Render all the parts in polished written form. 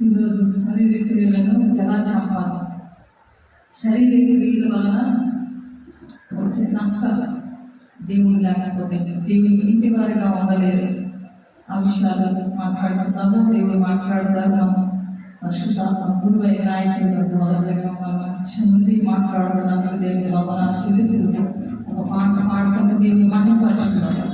ఈరోజు శారీరక క్రియలను ఎలా చంపాలి, శారీరక క్రియల వలన వచ్చే నష్టాలు, దేవుడు లేకపోతే దేవుని ఇంటి వారిగా ఉండలేరు. ఆ విషయాలు మాట్లాడుకుంటాము. దేవుడు మాట్లాడతారు. మనం పరిశుద్ధాత్మ గురువు అయిన నాయకుడు మొదలుగా ముందు మాట్లాడుతున్నందుకు దేవుని వందనాలు చెల్లిస్తూ ఒక పాట పాడుకుంటూ దేవుని మహిమపరుచుకున్నాము.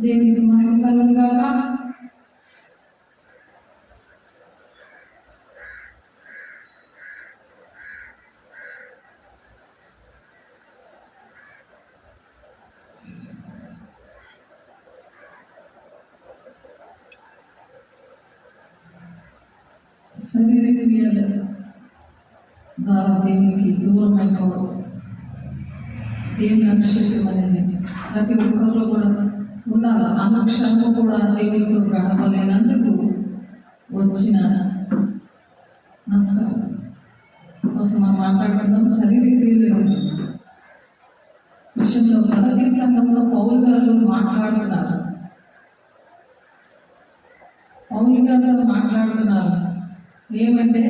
దేవునికి మహిమ కలుగును గాక. శరీర క్రియల ద్వారా దేవునికి దూరం అయిపోవడం, దేవుని అభిషేకం అనేది ప్రతి ఒక్కరిలో కూడా ఉండాలి. అనుక్షణము కూడా దేవునితో గడపలేనందుకు వచ్చిన నష్టం అసలు మనం మాట్లాడుకుందాం. శరీర క్రియల విషయంలో గలతీ సంఘంలో పౌలు గారు మాట్లాడుతున్నారు. పౌలు గారు మాట్లాడుతున్నారు ఏమంటే,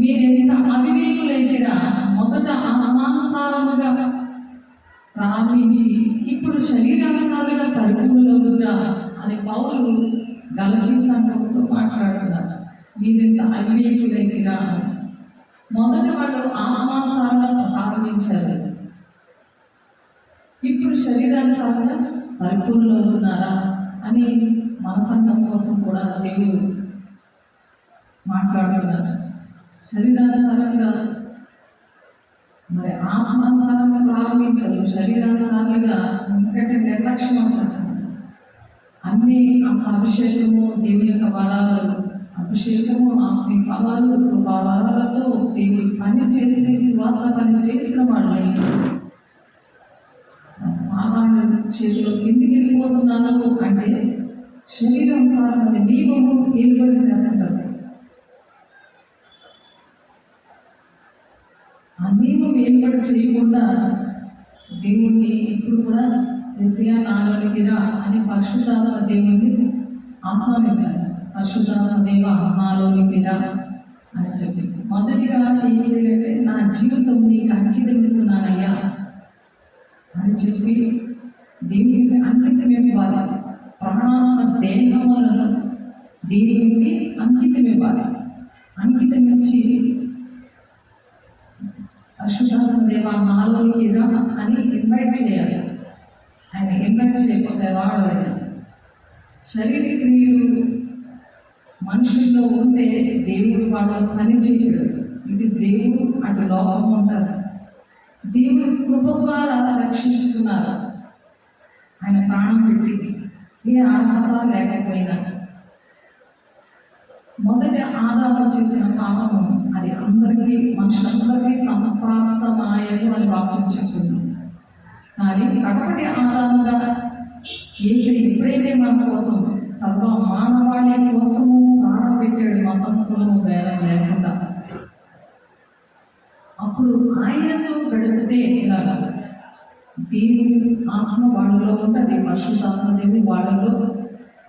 మీరెంత అవివేకులైతేరా, మొదట అనుమానుసారముగా ప్రారంభించి ఇప్పుడు శరీరానుసారులుగా పరిపూర్ణులుగా అని పౌలు గలతీ సంఘంతో మాట్లాడుతున్నారు. మీరెంత అవివేకులైతేరా, మొదట వాళ్ళు ఆత్మానుసారంగా ప్రారంభించారు, ఇప్పుడు శరీరానుసారంగా పరిపూర్ణులు అవుతున్నారా అని మన సంఘం కోసం కూడా దేవుడు మాట్లాడుతున్నారు. శరీరానుసారంగా మరి ఆత్మానుసారంగా ప్రారంభించదు, శరీరానుసారంగా ఎందుకంటే నిర్లక్ష్యం వచ్చేస్తుంది. అన్ని అభిషేకము, దేవుని యొక్క వరాలు, అభిషేకము, ఆత్మీయ ఫలాలు, కృపా వరాలతో దేవుడు పని చేసి స్వార్థ పని చేసిన వాళ్ళని సామాన్య చేతిలో కిందికి వెళ్ళిపోతున్నారు అంటే శరీరానుసారమైన నియమము ఏర్పడి చేస్తుంటారు. ఆ నియమం ఏర్పడి చేయకుండా దేవుణ్ణి ఇప్పుడు కూడా మెస్సియా నాలోనికి రా అని పరిశుద్ధాత్మ దేవుణ్ణి ఆహ్వానించారు. పరిశుద్ధాత్మ దేవ నాలోనికి రా అని చెప్పి మొదటిగా ఏం చేయాలంటే నా జీవితం నీకు అంకితం ఇస్తున్నానయ్యా అని చెప్పి దేవునికి అంకితం ఇవ్వాలి. ప్రాణాత్మ దేహములను దేవునికి అంకితం ఇవ్వాలి. అంకితం ఇచ్చి పరిశుద్ధాత్మ దేవ నాలోనికి రా అని ఇన్వైట్ చేయాలి. ఆయన ఇన్వైట్ చేయకపోతే రాడు. ఆయన శరీర క్రియలు మనుషుల్లో ఉంటే దేవుడు వాడు పని చేయడు. ఇది దేవుడు అటు లోపం ఉంటారు. దేవుడు కృప ద్వారా రక్షించుకున్నారు. ఆయన ప్రాణం పెట్టి ఏ అర్హత లేకపోయినా మొదట ఆదాము చేసిన పాపము అది అందరికీ మనుషులందరికీ సంప్రాప్తమాయను అని వాక్యం చెప్తుంది. కానీ కడపటి ఆదాముగా యేసు ఎప్పుడైతే మన కోసం సర్వ మానవాళి కోసము ప్రాణం పెట్టాడు, మతం కులము భేదం లేకుండా, అప్పుడు ఆయనతో గడిపితే ఇలాగా దేవుని ఆత్మ వాళ్ళలో ఉంటుంది, పరిశుద్ధాత్మ దేవుని వాళ్ళలో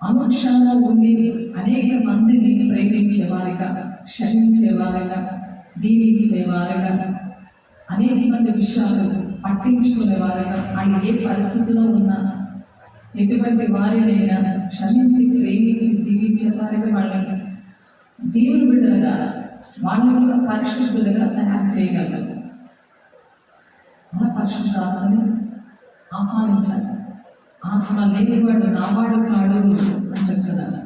అనుక్షణంలో ఉండి అనేక మందిని ప్రేమించేవారిగా, క్షమించేవారిగా, దీవించేవారిగా, అనేక మంది విషయాలు పట్టించుకునేవారిగా, ఆయన ఏ పరిస్థితిలో ఉన్నా ఎటువంటి వారినైనా క్షమించి ప్రేమించి దీవించేవారిగా వాళ్ళని దేవుని బిడ్డలుగా వాళ్ళని కూడా పరిశుద్ధులుగా తయారు చేయగలరు. అలా పరిశుద్ధాత్మని ఆహ్వానించాలి. ఆత్మ లేనివాడు నావాడు కాడు అని చెప్తున్నారు.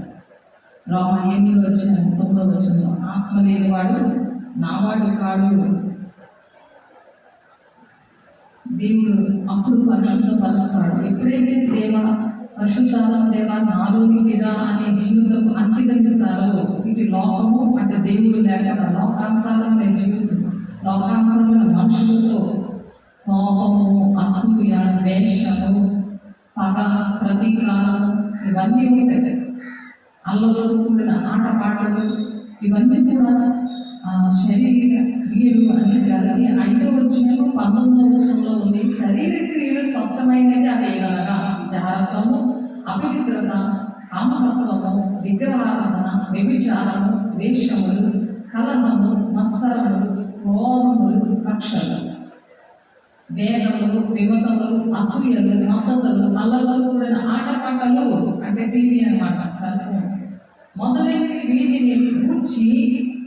రోమ 8:9 ఆత్మ లేనివాడు నావాడు కాడు. దేవుడు అప్పుడు పరిశుద్ధపరుస్తాడు. ఎప్పుడైతే పరిశుద్ధాత్మ దేవ నాలోనికి రా అనే జీవితం అంకితమిస్తారో ఇటు లోకము అంటే దేవుడు లేక లోకానుసారమైన జీవితం, లోకానుసారమైన మనుషులతో కోపము, అసూయ, ద్వేషము, పగ, ప్రతీకారము ఇవన్నీ ఉంటాయి. అల్లలతో కూడిన ఆటపాటలు ఇవన్నీ కూడా శరీర క్రియలు అని కాదు. 5వ వచనంలో 19వ వచనంలో ఉంది. శరీర క్రియలు స్పష్టమైనది అదే కనుక జారత్వము, అపవిత్రత, కామకత్వము, విగ్రహారాధన, వ్యభిచారము, వేషములు, కలహము, మత్సరములు, క్రోధములు, కక్షలు, భేదములు, విమతములు, అసూయలు, మద్దతులు, అల్లలతో కూడిన ఆటపాటలు అంటే టీవీ అన్నమాట. సర్పం మొదలైన వీటిని కూర్చి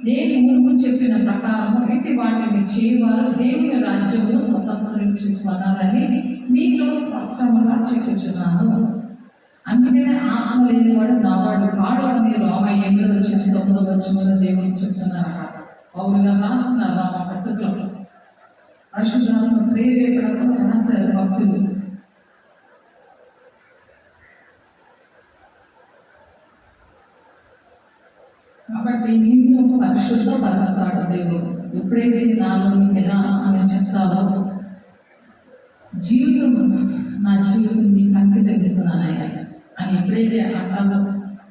నేను ముందు చెప్పిన ప్రకారం ఇటు వాటిని చేయవారు దేవుని రాజ్యమును స్వతంత్రించుకున్నారని మీతో స్పష్టంగా చెప్పుచున్నాను. అందుకనే ఆత్మ లేనివాడు నావాడు కాడు అని రోమ 8:9 దేవుని చెప్తున్నారు. పౌలుగా రాస్తున్నారు రోమ పత్రికలో. పరిశుద్ధాత్మ ప్రేరేపణతో రాశారు భక్తులు. కాబట్టి నిన్ను పరిశుద్ధపరుస్తాడు దేవుడు. ఎప్పుడైతే నాలోనికి రా అని చెప్తావో జీవితం, నా జీవితం నీకు అంకితమిస్తున్నానయ్యా అని ఎప్పుడైతే అంటావో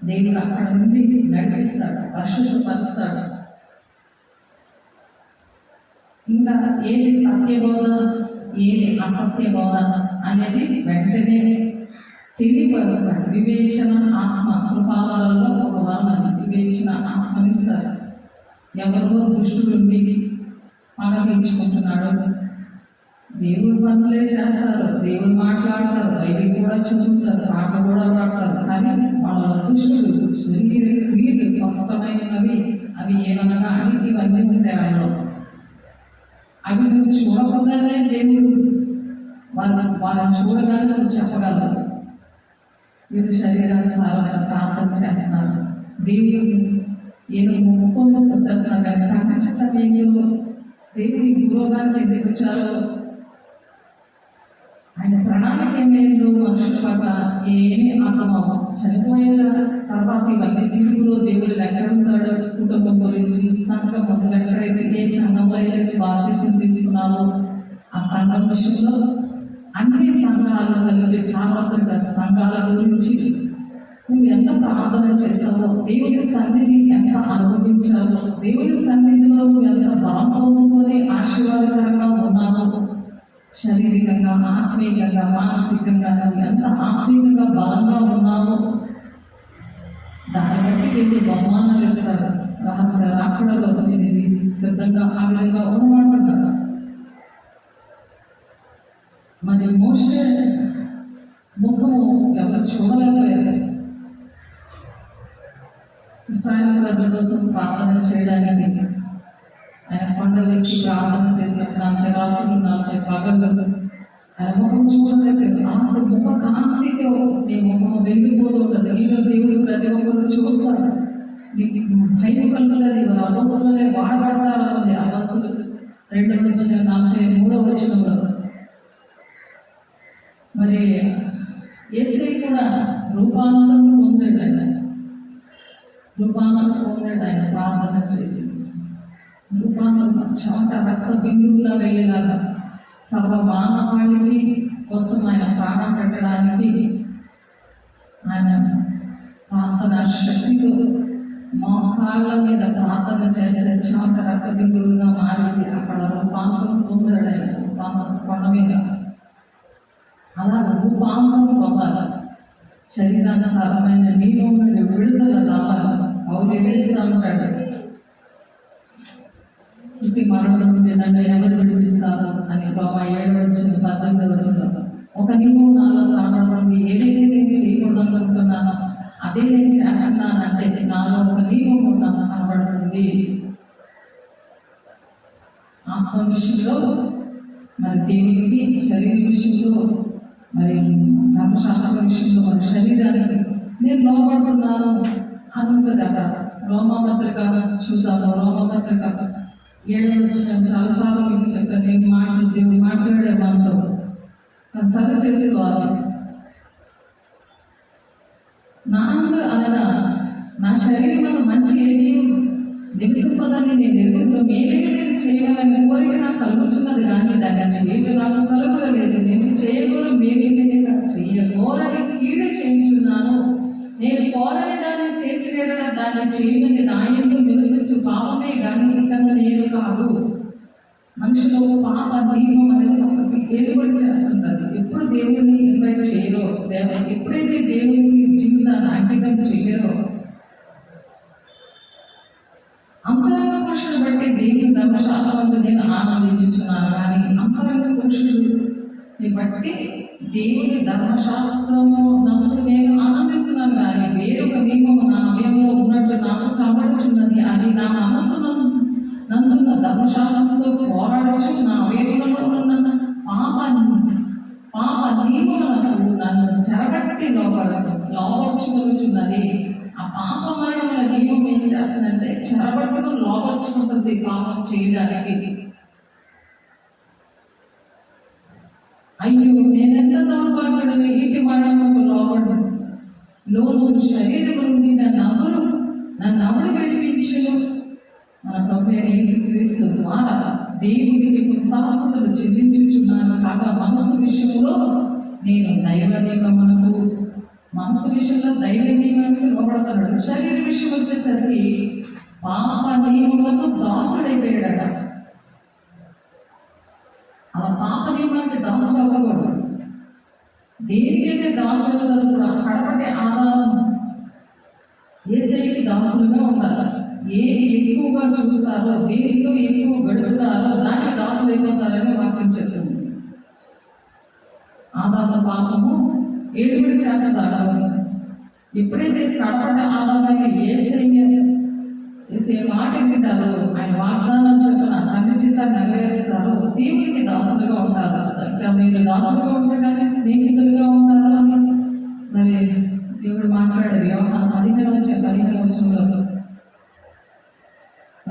దేవుడు అక్కడ నుండి నడిపిస్తాడు, పరిశుద్ధపరుస్తాడు. ఇంకా ఏది సత్యబోధ, ఏది అసత్యబోధ అనేది వెంటనే తెలియపరుస్తాడు. వివేచన ఆత్మ కృపాలలో ఒక వర్ణాన్ని వివేచన ఆత్మనిస్తారు. ఎవరిలో దుష్టులుండి పగ తీర్చుకుంటున్నాడు, దేవుడు పనులే చేస్తారు, దేవుడు మాట్లాడతారు, బైబిల్ కూడా చదువుతారు, పాటలు కూడా పాడతారు, కానీ వాళ్ళ దుష్టులు శరీర క్రియలు స్పష్టమైనవి. అవి ఏమనగా అని ఇవన్నీ ఉంటాయి. అవి నువ్వు చూడకుండానే దేవుడు వాళ్ళని చూడగానే నువ్వు చెప్పగలవు. వీడు శరీరానుసారమైన ప్రార్థన చేస్తున్నారు, దేవుడు ఏదో మొక్కుకొని వచ్చేస్తున్నారు, కానీ తండ్రి సమయంలో దేవుడు ఈ భూలోకానికి ఎందుకు వచ్చారో, ఆయన ప్రణాళిక ఏమైందో మనుషుల పట్ల ఏమీ అర్థమవు. చనిపోయిన తర్వాత ఇవన్నీ తీర్పులో దేవుడు ఎక్కడుంటాడో, కుటుంబం గురించి, సంఘం నువ్వు ఎక్కడైతే ఏ సంఘంలో అయితే బాధ్యతలు తీసుకున్నావో ఆ సంఘం విషయంలో, అన్ని సంఘాలు కలిపి సార్వత్రిక సంఘాల గురించి నువ్వు ఎంత ప్రార్థన చేసావో, దేవుని సన్నిధి ఎంత అనుభవించావో, దేవుని సన్నిధిలో నువ్వు ఎంత బలం పొందుకొని ఆశీర్వాదకరంగా ఉన్నావో, శారీరకంగా, ఆత్మీయంగా, మానసికంగా నువ్వు ఎంత ఆత్మీయంగా బలంగా ఉన్నావో దాన్ని బట్టి దేవుడు బహుమానాలు ఇస్తారు. రహస్య రాకడలో నేను సిద్ధంగా ఆ విధంగా ఉండమంటున్నాను. మరి మోషే ముఖము ఎవరు చూడలేకపోయారు. ఇశ్రాయేలు ప్రజల కోసం ప్రార్థన చేయడానికి ఆయన కొండ వ్యక్తి ప్రార్థన చేసినప్పుడు 40 రాత్రులు 40 పగళ్ళు ఆయన ముఖం చూడలేదు. అంత ముఖ కాంతితో నీ ముఖం వెలిగిపోతూ ఉంటుంది. నీలో దేవుడు ప్రతి ఒక్కరు చూస్తారు. నీకు భయం కలుగుతుంది. వారు అవసరంలో వాడబడతారు ఉంది. అవసరం 2:43 మరి యేసయ్య కూడా రూపాంతరం పొందాడు. ఆయన ప్రార్థన చేసి రూపాంతరం చోట రక్త బిందువులా వేయలాగా సర్వ మానవాళికి కోసం ఆయన ప్రాణం పెట్టడానికి ఆయన ప్రార్థన శక్తితో మోకాళ్ళ మీద ప్రార్థన చేస్తే చోట రక్త బిందువులుగా మారింది. అక్కడ రూపాంతరం పొందాడు. ఆయన రూపాంతరం కొండ మీద అలా రూపాంతరం పొందాలి. శరీరానుసారమైన నియమం నుండి విడుదల రావాలి. అవును ఎదురుస్తూ ఉంటాడు. ఇంటి మరణం నుండి నన్ను ఎవరు విడిపిస్తారు అని రోమా 7:18 ఒక నియమం నాలో కనబడుతుంది. ఏదైతే నేను చేయకూడదు అనుకుంటున్నానో అదే నేను చేస్తున్నానంటే నాలో ఒక నియమం నాకు కనబడుతుంది. ఆత్మ విషయంలో మరి దేవునికి, శరీర విషయంలో మరి ధర్మశాస్త్ర విషయంలో మరి శరీరానికి నేను లోపడుతున్నాను అనుకుంటుంది. అక్కడ రోమపత్రిక చూద్దాము. రోమపత్రిక 7 చాలాసార్లు మీకు చెప్పాను. నేను దేవుడు మాట్లాడే దాంతో సరి చేసుకోవాలి. నాకు అనగా నా శరీరం మంచి ఏది నివసింపదని నేను ఎదుగులో మేలుగా నేను చేయాలని కోరిక నాకు కలుగుతున్నది, కానీ దాన్ని చేయటం నాకు కలుగులేదు. నేను చేయగోరు మేలు చేయక చేయగోరని కీడు చేయించున్నాను. నేను కోరని దాన్ని చేసిన దాన్ని చేయని నా యందు నివసించు పాపమే కానీ ఇతను నేను కాదు. మనుషులు పాప నియమం అనేది ఒకటి ఏలుబడి చేస్తుంటారు. ఎప్పుడు దేవుని ఇన్వైట్ చేయరో, ఎప్పుడైతే దేవునికి జీవితాన్ని అంకితం చేయరో, అంతరంగ పురుషుడు బట్టి దేవుని ధర్మశాస్త్రంతో నేను ఆనందించుచున్నాను, కానీ అంతరంగ పురుషుడిని బట్టి దేవుని ధర్మశాస్త్రము నందు నేను ఆనందిస్తున్నాను, కానీ వేరొక నియమము నా అవయంలో ఉన్నట్టు నాకు కనబడుచున్నది. అది నా మనస్సు నందున్న ధర్మశాస్త్రంతో పోరాడచ్చు. నా అవయంలో ఉన్న పాప నియమములకు నన్ను చెరగట్టి లోపరుచుకొనుచున్నది. ఆ పాప మరణముల నియమం ఏం చేస్తుందంటే చెరబట్టుకుని లోపరుచుకుంటుంది పాపం చేయడానికి. అయ్యో నేనెంత దౌర్భాగ్యుడిని, ఇంటి మరణముకు లోను శరీరం నుండి నన్ను ఎవరు విడిపించును? మన ప్రభువైన యేసుక్రీస్తు ద్వారా దేవునికి కృతజ్ఞతలు చెల్లించుచున్నాను. కాగా మనసు విషయంలో నేను దైవ నియమమునకు, మనసు విషయంలో దైవ నియమానికి లోపడుతున్నాడు. శరీర విషయం వచ్చేసరికి పాప నియమములకు దాసుడైపోయాడట. అలా పాప నియమానికి దాసుడు అవ్వకూడదు. దేనికైతే దాసుడు కూడా కడపటి ఆధారం యేసయ్యకి దాసులుగా ఉండాలి. ఏది ఎక్కువగా చూస్తారో, దేనితో ఎక్కువ గడుపుతారో దానికి దాసులు అయిపోతారని వాక్యం చెప్తుంది. ఆదాము పాపము ఏడుగుడి చేస్తాడు. ఎప్పుడైతే కడపటి ఆధారంగా యేసయ్య మాట వింటారో, ఆయన వాగ్దానాలు చెప్పిన తండ్రి చేత నెరవేరుస్తారో దేవునికి దాసులుగా ఉంటారు. ఇంకా మీరు దాసులుగా ఉండగానే స్నేహితులుగా ఉంటారు అని మరి దేవుడు మాట్లాడారు. యోహాను 15 వచనంలో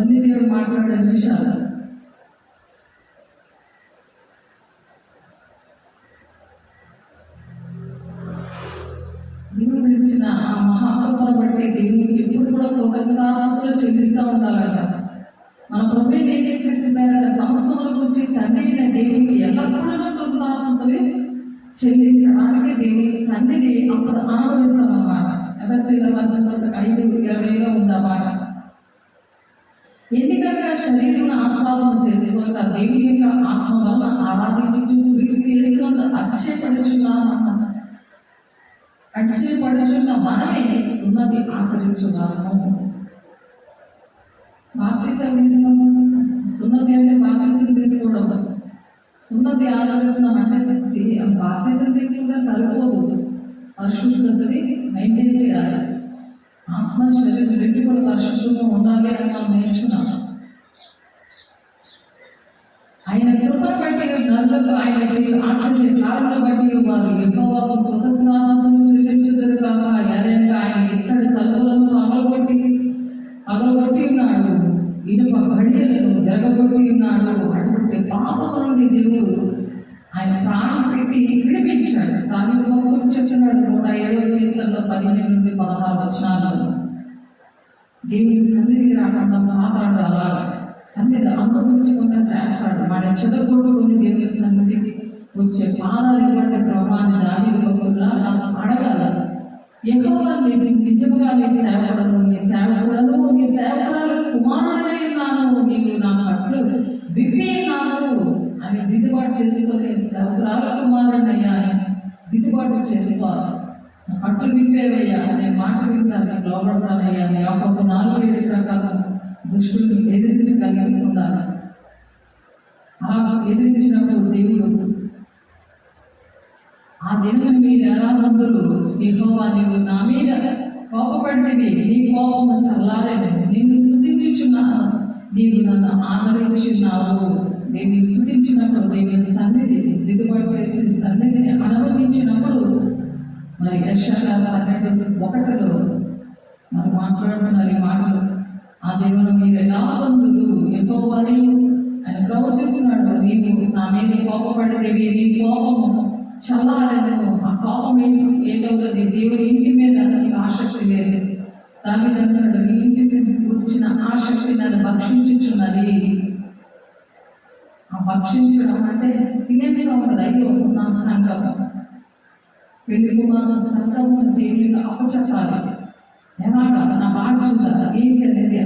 అన్ని దేవుడు మాట్లాడే విషయాలు. దేవుడు ఇచ్చిన ఆ మహాకృపను బట్టి దేవుడికి ఎప్పుడు కూడా కృతజ్ఞతాస్తుతులు చెల్లిస్తూ ఉండాలంట. మన ప్రభువైన యేసుక్రీస్తు పేరిట సమస్తముల గురించి తండ్రి అయిన దేవునికి ఎల్లప్పుడూ కృతజ్ఞతాస్తుతులు చెల్లించడానికి దేవుని సన్నిధి అప్పుడు అనుభవిస్తాం అన్నమాట. ఎఫెసీయుల రాసిన పత్రిక 5:20 ఉందన్నమాట. ఎందుకంటే శరీరం ఆస్వాదం చేసుకోక దేవుని యొక్క ఆత్మ వల్ల ఆరాధించు క్రీస్తు యేసునందు అతిశయపడుచున్న మనమే సున్నతి ఆచరించున్నాము. బాప్తిసం తీసుకోవడం, సున్నతి అంటే బాప్తిసం తీసుకోవడం. సున్నతి ఆచరిస్తున్నామంటే బాప్తిసం తీసుకుంటే సరిపోదు, పరిశుద్ధతని మెయింటైన్ చేయాలి. ఆత్మ శరీరం రెండు కూడా పరిశుద్ధంగా ఉండాలి అని మనం నేర్చుకున్నాము. ఆయన కృపను బట్టి నరులకు ఆయన ఆచరించే కాలంలో బట్టి వారు ఎక్కువ కృతజ్ఞతాస్తుతులు చెల్లించుదురు కాక. ఎలాగా ఆయన ఇత్తడి తలుపులను పగలగొట్టి ఉన్నాడు, ఇనుప గడియలను వెరగొట్టి ఉన్నాడు. అటువంటి పాపము నుండి దేవుడు ఆయన ప్రాణం పెట్టి విడిపించాడు. దాని భక్తుడు చెప్తున్నాడు 107వ కీర్తనలో 15-16 వచనాలు. దేవుని సన్నిధికి రాకుండా సాతానుడు అలాగా సన్నిధి అనుభవించకుండా చేస్తాడు. మన చెదగొట్టుకుని దేవుని సన్నిధికి వచ్చే పాదాలు ఇవ్వండి ప్రభాని దావీదు భక్తుల్లా అడగాల. యెహోవా నేను నిజంగా నీ సేవకుడను, నీ సేవకుడను, నీ సేవకురాలు కుమారుడై ఉన్నాను, నీవు నా పట్లు విప్పి ఉన్నాను అని దిద్దుబాటు చేసుకొని సేవకురాలు కుమారుడయ్యా అని దిద్దుబాటు చేసుకోవాలి. పట్లు విప్పేవయ్యా అనే మాట వింటాను, లోపడతానయ్యా అని యాకోబు 4:7 ప్రకారం దుష్టుని ఎదిరించగలిగి ఉండాలి. అలా ఎదిరించినప్పుడు దేవుడు ఆ దేవుని మీరు ఎలా అందరూ యెహోవా నీవు నా మీద కోపపడినవి, నీ కోపము చల్లారని నిన్ను స్తుతించుచున్నాను, నీవు నన్ను ఆదరించున్నావు. నేను స్తుతించినప్పుడు దేవుని సన్నిధి దిద్దుబాటు చేసి సన్నిధిని అనుభవించినప్పుడు మరి యెషయా 12:1 మరి మాట్లాడుతున్నారు ఈ మాటలు. ఆ దేవుడు మీరు ఎలా బంధువులు యెహోవా నీవు ఆయన ప్రవచిస్తున్నాడు, నీవు నా మీద కోపపడినవి, నీ కోపము చల్లారను. ఆ కోపం ఏంటవుతుంది? దేవుని ఇంటి మీద నీకు ఆసక్తి లేదు. దాని దగ్గర నీ ఇంటిని కూర్చిన ఆసక్తి నన్ను భక్షించుచున్నది. ఆ భక్షించడం అంటే తినేస్తూ ఉంటుంది. అయ్యో నా సంఘము, పెళ్లి కుమారు సంఘము దేవునికి అప్పచెప్పాలి. ఎలాగా నా బాధ్యత ఏంటి అనేది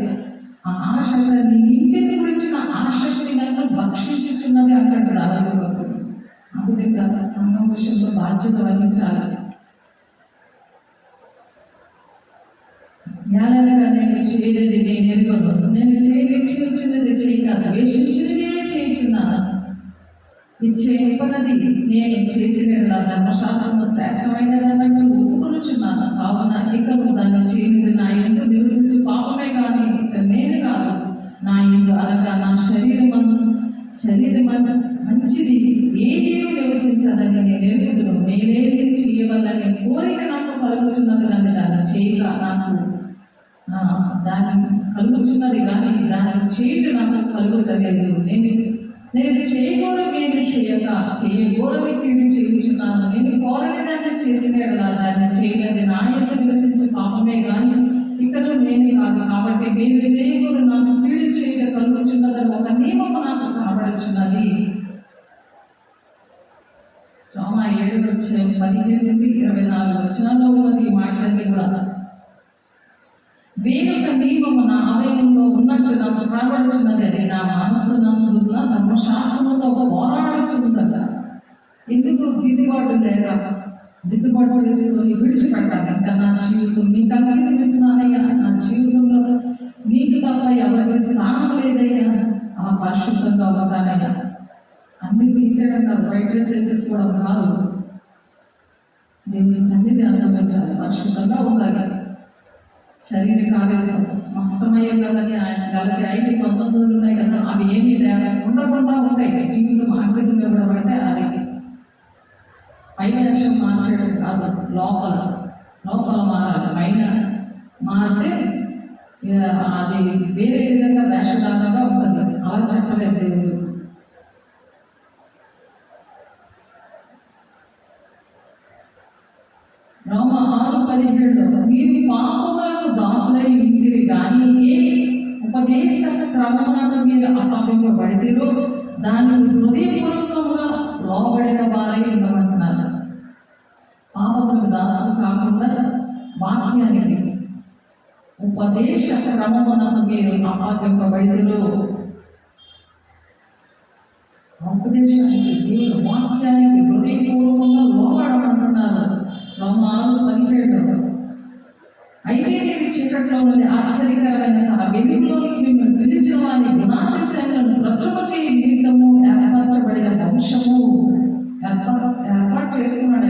ఆ ఆసక్తి నీ ఇంటిని గురించిన ఆసక్తి నన్ను భక్షించుచున్నది అంటాడు దావీదు భక్తుడు. అందుకే కదా సంఘం విషయంలో బాధ్యత వహించాలి. జ్ఞానంగా నేను చేయలేదు, నేను ఎరుగను, నేను చేయచ్చినది చేయగలను, వేషించినదే చేయించున్నాను, ఇచ్చేపన్నది నేను చేసిన ధర్మశాస్త్రము శ్రేష్టమైనది అన్నట్టు ఒప్పుకొనుచున్నాను. కావున ఇకను దాన్ని చేయనిది నా యందు నివసించు పాపమే కానీ ఇక నేను కాదు, నా యందు అనగా నా శరీరం మంచిది ఏది నివసించదని నేను ఎరుగుదును. మేలేది చేయవలని కోరిక నాకు కలుగుచున్నది కానీ దాన్ని చేయక నాకు దాన్ని కలుగుచున్నది కానీ దాన్ని చేయడం నాకు కలుగుతలేదు. నేను చేయగోరమేమి చేయక చేయగోరని కీడు చేయుచున్నాను. నేను కోరని దాన్ని చేసిన దాన్ని చేయలేదు. నా యందు నివసించే పాపమే కానీ ఇక్కడ నేను కాదు. కాబట్టి మీరు చేయగోరు నాకు కీడు చేయక కలుగుచున్నదని ఒక నియమము నాకు కనబడుచున్నది. రోమా 7:15-24 వచనాల్లో ఉన్నది ఈ మాటలన్నీ కూడా. వేరొక నియమము నా అవయవంలో ఉన్నట్టు నాకు కనబడుచున్నది, అది నా మనస్సునందున ధర్మశాస్త్రముతో పోరాడుచున్నదట. ఎందుకు దిద్దుబాటు లేక దిద్దుబాటు చేసుకొని విడిచిపెట్టాలి. ఇంకా నా జీవితం నీకు అంకితం ఇస్తున్నానయ్యా, నా జీవితంలో నీకు తప్ప ఎవరికి స్థానం లేదయ్యా, ఆ పరిశుద్ధంగా అవుతానయ్యా. అన్ని తీసేయడం కాదు, వైట్ డ్రెస్ వేసేసుకోవడం కాదు. దేవుని సన్నిధి అనుభవించాలి, పరిశుద్ధంగా ఉండాలి. శరీర కార్యాలు నష్టమయ్యే కదని ఆయన గలతి 5:19 ఉన్నాయి కదా, అవి ఏమీ ఉండకుండా ఉంటాయి. జీవితంలో వేషం మార్చడం కాదు, లోపల లోపల మారాలి. పైన మారితే అది వేరే విధంగా వేషధారణగా ఉంటుంది. అలా చెప్పలేదు దేవుడు. రోమ 6:17 మీరు పాపములకు దాసులై ఉంటిరి కానీ ఏ ఉపదేశ క్రమమునకు మీరు అప్పగింపబడితిరో దానికి హృదయపూర్వకంగా లోబడిన వారై ఉండమంటున్నారు. పాపములకు దాసులు కాకుండా వాక్యానికి ఉపదేశ క్రమమునకు మీరు అప్పగింపబడితిరో, ఉపదేశానికి దేవుడు వాక్యానికి హృదయపూర్వకంగా లోబడమంటున్నారు. రోమ 6:17 అయితే మీరు చీకట్లో నుండి ఆశ్చర్యకరమైన తన వెలుగులోకి మిమ్మల్ని పిలిచిన వారి గుణాతిశయాలను ప్రచురణ చేయ నిమిత్తము ఏర్పరచబడిన వంశము ఏర్పాటు చేసుకున్నాడు.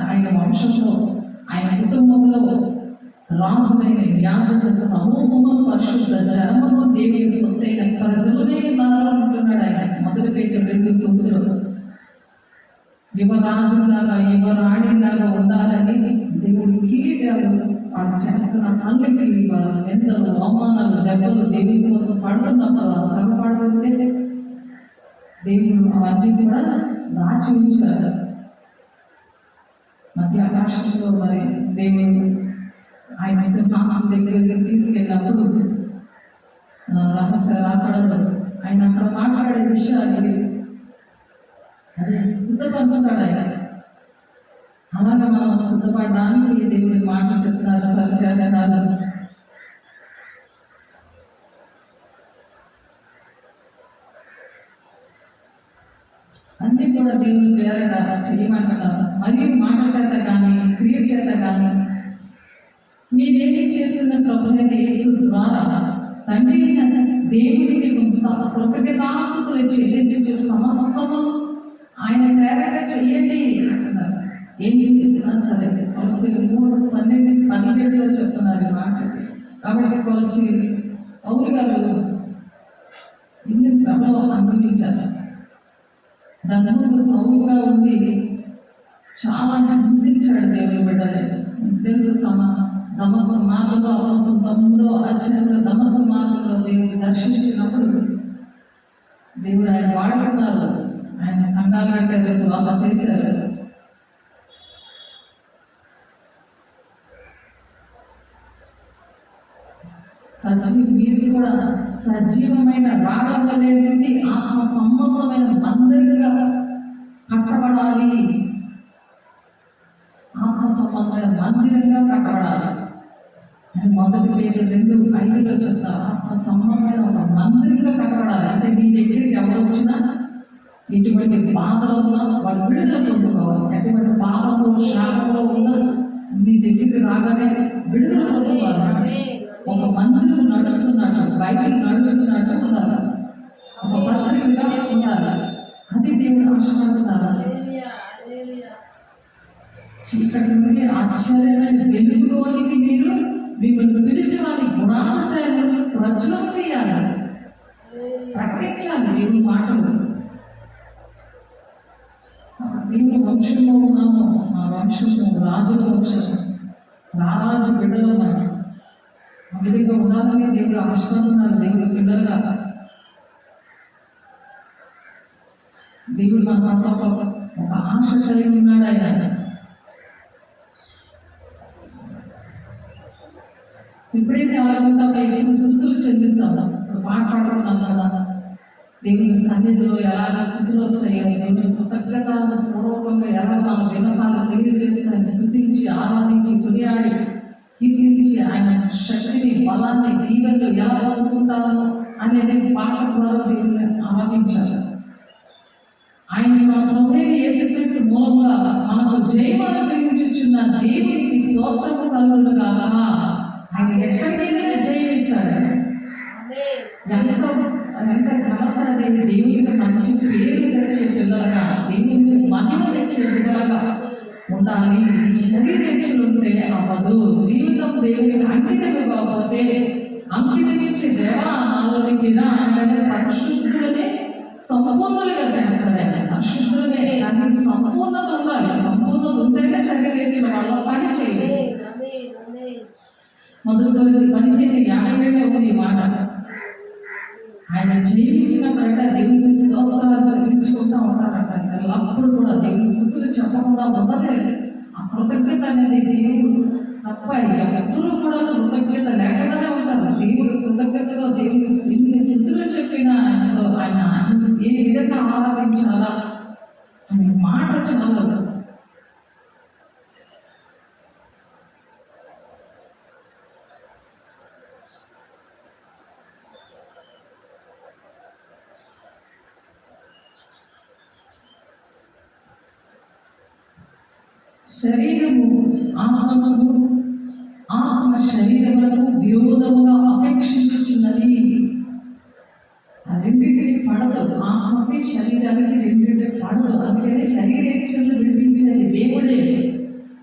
ఆయన వంశంలో, ఆయన కుటుంబంలో రాజులైన యాజక సమూహము, పరిశుద్ధ జనము, దేవుని సొత్తైన ప్రజలనే ఉన్నారు అంటున్నాడు ఆయన. మొదటి పేతురు 2:9 యువరాజులాగా యువరాణిలాగా ఉండాలని దేవుడి కిరీటాలు వాడు చేస్తున్న పనులకి ఎంతో అవమానాలు, దెబ్బలు దేవుడి కోసం పడుతున్నప్పుడు ఆ శ్రమ పడుతుంటే దేవుడు అవన్నీ కూడా దాచి ఉంచారు. మధ్య ఆకాశంలో మరి దేవుడు ఆయన సింహాసనం దగ్గరికి తీసుకెళ్ళినప్పుడు రహస్య రాకడలో ఆయన అక్కడ మాట్లాడే విషయాలు అది సిద్ధపరుస్తాడు ఆయన. అలాగే మనం సిద్ధపడడానికి దేవుడి మాటలు చెప్తున్నారు, సరి చేస్తున్నారు. అన్నీ కూడా దేవుని పేరట చేయమంటున్నారు. మరియు మాట చేత కానీ క్రియ చేత కానీ మీరేమి చేస్తున్న ప్రభువైన యేసు ద్వారా తండ్రి దేవునికి కృతజ్ఞతాస్తుతులు చెల్లించు సమస్తము ఆయన పేరట చెయ్యండి అంటున్నారు. ఏం చేసినా సరే కొలసి 3:12 చెప్తున్నారు ఈ మాట. కాబట్టి కొలసి పౌలు గారు ఇన్ని శ్రమలో అనుభవించారు. దాని ముందు సౌలుగా ఉండి చాలా హింసించాడు దేవుని బిడ్డలే. తెలుసు దమస్క మార్గంలో అపోస్తలుల 9వ అధ్యాయంలో దమస్క మార్గంలో దేవుని దర్శించినప్పుడు దేవుడు ఆయన వాడుకున్నారు. ఆయన సంఘాలు కట్టారు, సువార్త చేశారు. మీరు కూడా సజీవమైన రాగం వలె నుండి ఆత్మ సంబంధమైన మందిరంగా కట్టబడాలి. ఆత్మ సంబంధమైన మందిరంగా కట్టబడాలి. మొదటి పేరు 2:5 చెప్తారు. ఆత్మ సంబంధమైన ఒక మందిరంగా కట్టబడాలి. అంటే నీ దగ్గరికి ఎవరు వచ్చినా ఎటువంటి బాధలో ఉన్నా వాళ్ళు విడుదల పొందుకోవాలి. ఎటువంటి పాపంలో శాపంలో ఉన్నా నీ దగ్గరికి రాగానే విడుదల పొందుకోవాలి. ఒక మందిరం నడుస్తున్నట్టు, బైబిల్ నడుస్తున్నట్టు ఉండాలి. ఒక పత్రికగా ఉండాలి. అది దేవుడు ఆశపడుతున్నారు. చీకటి నుండి ఆశ్చర్యమైన వెలుగులోనికి మీరు మిమ్మల్ని పిలిచి వారి గుణాశయాలను ప్రచురం చేయాలి, ప్రకటించాలి దేవుని మాటలు. దేవుని వంశంలో ఉన్నాము. మా వంశము రాజుల వంశం, రారాజు బిడ్డలు మనం. ఆ విధంగా ఉండాలని దేవుడు ఆశపడుతున్నారు. దేవుడి పిల్లలుగా దేవుడు మన పట్ల ఒక ఆశ కలిగి ఉన్నాడు. ఆయన ఎప్పుడైతే అలాగుంటా దేవుని స్థుతులు చెల్లిస్తాము. ఇప్పుడు పాడుకుంటున్నాం కదా, దేవుని సన్నిధిలో ఎలాగ స్థుతులు వస్తాయో, దేవుని కృతజ్ఞత పూర్వకంగా ఎలా మన విన్నపాలు తెలియజేసి ఆయన స్థుతించి ఆరాధించి కొనియాడి కీర్తించి ఆయన శక్తిని, బలాన్ని, దీవెనలు ఎలా పొందుకుంటామో అనేది పాట ద్వారా దేవుని ఆరాధించారు. ఆయన మన ప్రభువైన యేసుక్రీస్తు మూలంగా మనకు జయం అనుగ్రహించుచున్న దేవునికి స్తోత్రము కలుగును గాక. ఆయన ఎక్కడికైనా జయమిస్తాడు. ఎంత ఘనత అనేది దేవునికి మంచి పేరు తెచ్చే పిల్లలుగా, దేవునికి మహిమ తెచ్చే పిల్లలుగా ఉండాలి. ఈ శరీరేచ్ఛలు ఉంటే అవ్వదు. జీవితం దేవునికి అంకితం ఇవ్వకపోతే అంకితం ఇచ్చే దేవా నాలోనికి ఆయన పరిశుద్ధులనే సంపూర్ణులుగా చేస్తాడు. ఆయన పరిశుద్ధులమే, కానీ సంపూర్ణత ఉండాలి. సంపూర్ణత ఉంటేనే శరీరేచ్చిన వాళ్ళ పని చేయాలి. మొదటి కొరింథీ 15:52 ఉంది మాట. ఆయన జీవించినప్పుడంటే దేవుని స్తోత్రాలు చెల్లించుకుంటూ ఉంటారంట. ఎల్లప్పుడు కూడా దేవుని స్తుతులు చెప్పకుండా ఉండలేదు. ఆ కృతజ్ఞత అనేది దేవుడు తప్ప ఎవరు కూడా కృతజ్ఞత లేకుండానే ఉంటారు. దేవుడు కృతజ్ఞతలో దేవుడు ఇన్ని స్థుతులు చెప్పినా ఆయన ఏ విధంగా ఆరాధించాలా అనే మాట చాలదు. శరీరము ఆత్మను, ఆత్మ శరీరములకు విరోధముగా అపేక్షించుచున్నది. ఆ రెండింటిని పడదు. ఆత్మకి శరీరానికి రెండింటిని పడదు. అందుకనే శరీరేచ్ఛను విడిపించేది దేవుడే.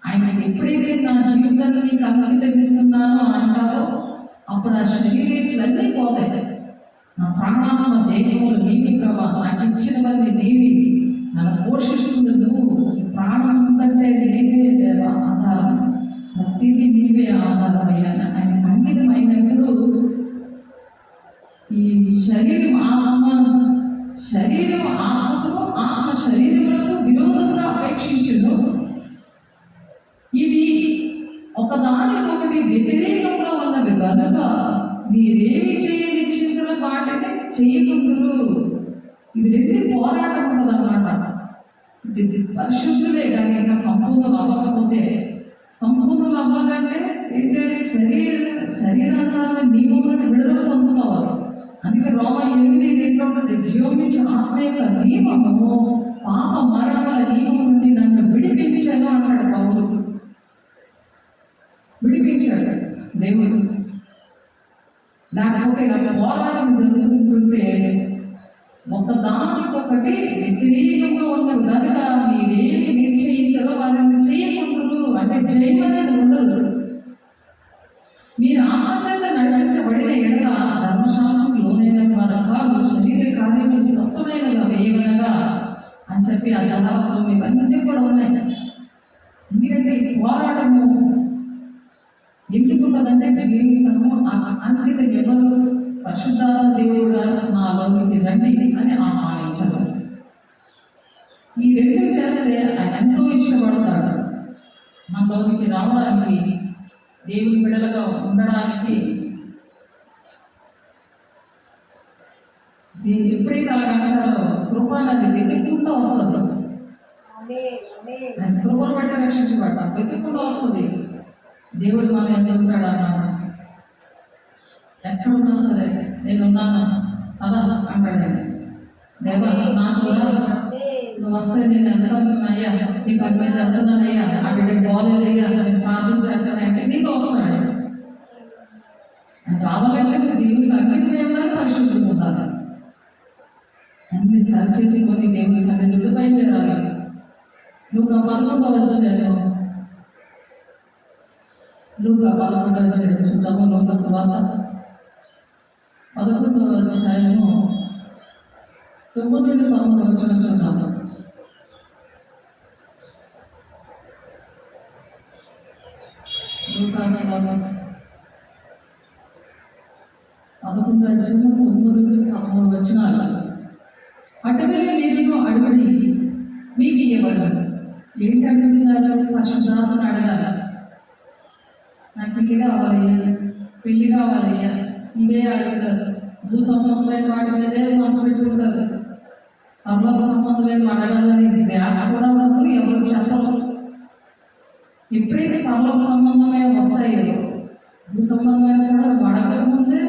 ఆయన ఎప్పుడైతే నా జీవితాన్ని నీకు అంకితమిస్తున్నానో అంటారో అప్పుడు ఆ శరీరేచ్ఛలన్నీ పోతాయి. నా ప్రాణాత్మ దేహములు నీవి ప్రభా, నాకు ఇచ్చినవన్నీ నీవి, నన్ను పోషిస్తుంది నువ్వు, ప్రాణం ఉందంటే నీవే దేవా ఆధారం, ప్రతిదీ నీవే ఆధారం అయ్యాను. ఆయనకు అంకితమైనప్పుడు ఈ శరీరం ఆత్మకు, ఆత్మ శరీరములకు విరోధంగా అపేక్షించును. ఇవి ఒకదానికొకటి వ్యతిరేకంగా ఉన్నవి కనుక మీరేమి చేయని చింతన వాటిని చేయకుందురు. ఇవి రెండు పోరాటం ఉన్నదన్నమాట. పరిశుద్ధులే కానీ ఇంకా సంపూర్ణలు అవ్వకపోతే, సంపూర్ణలు అవ్వాలంటే ఏం చేయాలి? శరీరానుసారమైన నియమములను విడుదల పొందుకోవాలి. అందుకే రోమా 8:2 ఉంటుంది, జీవమించే ఆత్మ యొక్క నియమము పాప మరణముల నియమం నుండి నన్ను విడిపించాను అన్నాడు పౌలు. విడిపించాడు దేవుడు. లేకపోతే ఇలా పోరాటం జరుగుతుంటే ఒకదానికొకటి వ్యతిరేకంగా ఉన్నది కనుక మీరేమి నిశ్చయించారో వారిని చేయకుందురు. అంటే జయం అనేది ఉండదు. మీరు ఆత్మచేత నడిపించబడిన ఎడల ధర్మశాస్త్రం లోనైన వారు కాదు, శరీర కార్యములు స్పష్టమైనగా వేయగలగా అని చెప్పి ఆ జనాలతో ఇవన్నీ కూడా ఉన్నాయి. ఎందుకంటే ఈ పోరాటము ఎందుకు ఉంటుందంటే జీవితము అంకితం ఎవరు? పరిశుద్ధాత్మ దేవుడా నాలోనికి రండి అని ఆహ్వానించదు. ఈ రెండు చేస్తే ఆయన ఎంతో ఇష్టపడతాడు. మనలోనికి రావడానికి, దేవుని బిడ్డలుగా ఉండడానికి. ఎప్పుడైతే అలా అంటారో కృప అనేది వెతుక్కుంటూ వస్తుంది. ఆయన కృపను బట్టి రక్షించబడ్డా వెతుక్కుంటూ వస్తుంది. దేవుడు మనం ఎంత ఉంటాడు అన్నాడు. ఎక్కడున్నా సరే నేనున్నాను అలా అంటాడు. దేవా నాకు నువ్వు వస్తే నేను ఎంతయ్యా, నీ పని మీద వెళ్తున్నానయ్యా, ఆ బిడ్డకి బాగోలేదయ్యా, నేను ప్రార్థన చేస్తానంటే నీకు వస్తున్నాడు. రావాలంటే నువ్వు దేవునికి అంకితం ఏమన్నా పరిశుద్ధం పొందాలి. అన్ని సరి చేసుకొని దేవుని సన్నిధిలో బయలుదేరాలి. నువ్వు 11వ అధ్యాయం చూద్దాము. లోక సువార్త 11వ అధ్యాయము 9-11 చూద్దాము. లోక సువార్త 11వ అధ్యాయం 9-11. అటువే మీరును అడుగుడి మీకు ఇవ్వబడును. ఏంటి అడుగుతున్నారు? పరిశుద్ధాత్మను అడగాలి. నాకు పెళ్లి కావాలయ్యా, పెళ్లి కావాలయ్యా, ఇవే అడుగుతారు. భూ సంబంధమైన వాటి మీదే మనసు పెట్టుకుంటారు. పర్లోక సంబంధమైన అడగాలని ధ్యాస కూడా వద్దు, ఎవరు చెప్పరు. ఎప్పుడైతే పర్లోక సంబంధమైన వస్తాయో భూ సంబంధమైన కూడా అడగక ముందే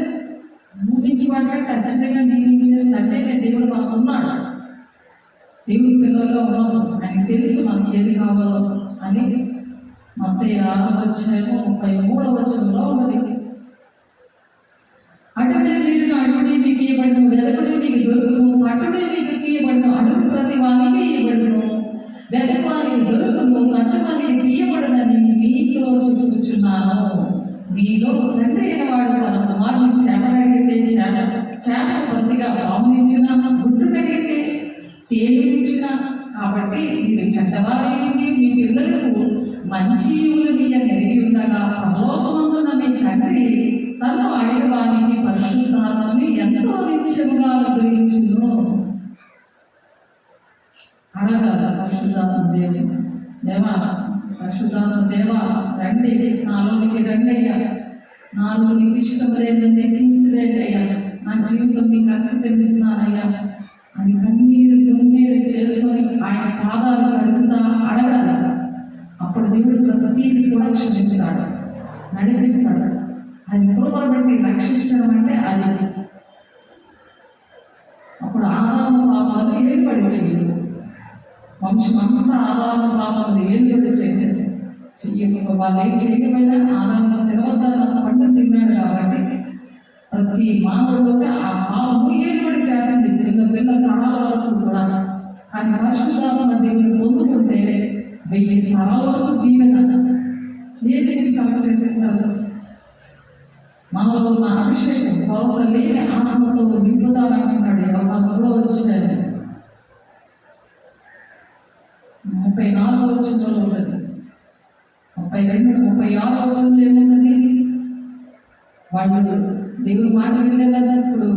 భూమించి వాటికి ఖచ్చితంగా దీవించేటంటే దేవుడు మనకు ఉన్నాడు. దేవుడి పిల్లల్లో ఉన్నాము. ఆయనకు తెలుసు మనకి ఏది కావాలో అని. మత్తయి 6:33 ఉన్నది. అటువే మీరు అడుగుడి మీకు ఇవ్వబడును, వెదకుడి మీకు దొరుకును, తట్టుడి మీకు తీయబడును. అడుగు ప్రతి వానికి ఇవ్వబడును, వెదకువానికి దొరుకును, తట్టువానికి తీయబడునని మీతో చెప్పుచున్నాను. మీలో తండ్రి అయిన వాడు తన కుమారుని చేప చేపకు బతిగా పామునిచ్చిన, గుడ్డు కడిగితే తేలించిన, చెడ్డవారికి మీ పిల్లలకు మంచి ఈవులు ఎరిగి ఉండగా పరలోకమందున్న మీ తండ్రి తను అడిగేవానికి పరిశుద్ధాత్మని ఎంతో నిత్యముగా అనుగ్రహించును. అడగాల పరిశుద్ధాత్మ దేవా పరిశుద్ధాత్మ దేవా రండి, నాలోనికి రండి అయ్యా, నాలో నీకు ఇష్టం లేదని తీసివేయండి అయ్యా, నా జీవితం నీకు అంకితమిస్తున్నానయ్యా అని కన్నీరు చేసుకొని ఆయన పాదాలు కడుగుతా అడగాలి. అప్పుడు దేవుడు ప్రతిదీ కూడా క్షమిస్తాడు, నడిపిస్తాడు. అది కృపను బట్టి రక్షించడం అంటే అది. అప్పుడు ఆదాము పాపాలు ఏర్పడి చేయదు, వంశం అంతా ఆదాము పాపాలు ఏర్పడి చేసేది. వాళ్ళు ఏం చేయకపోయినా ఆదాము తినవద్దన్న పండు తిన్నాడు కాబట్టి ప్రతి మానవుడిగా ఆ పాపము ఏర్పడి చేస్తుంది పిల్ల తరాల వరకు కూడా. కానీ పరిశుద్ధాత్మ దేవుని పొందుకుంటే 1000 తరాల వరకు దీవెన. ఏది సఫర్ చేసేస్తారు? మనలో ఉన్న అభిషేకం కొరత లేని ఆత్మతో నింపుతానంటున్నాడు. ఎవరిలో వచ్చాడు 34వ వచనంలో ఉంటుంది, 32, 36వ వచనంలో ఏమున్నది? వాళ్ళు దేవుడి మాట వినలేదన్నప్పుడు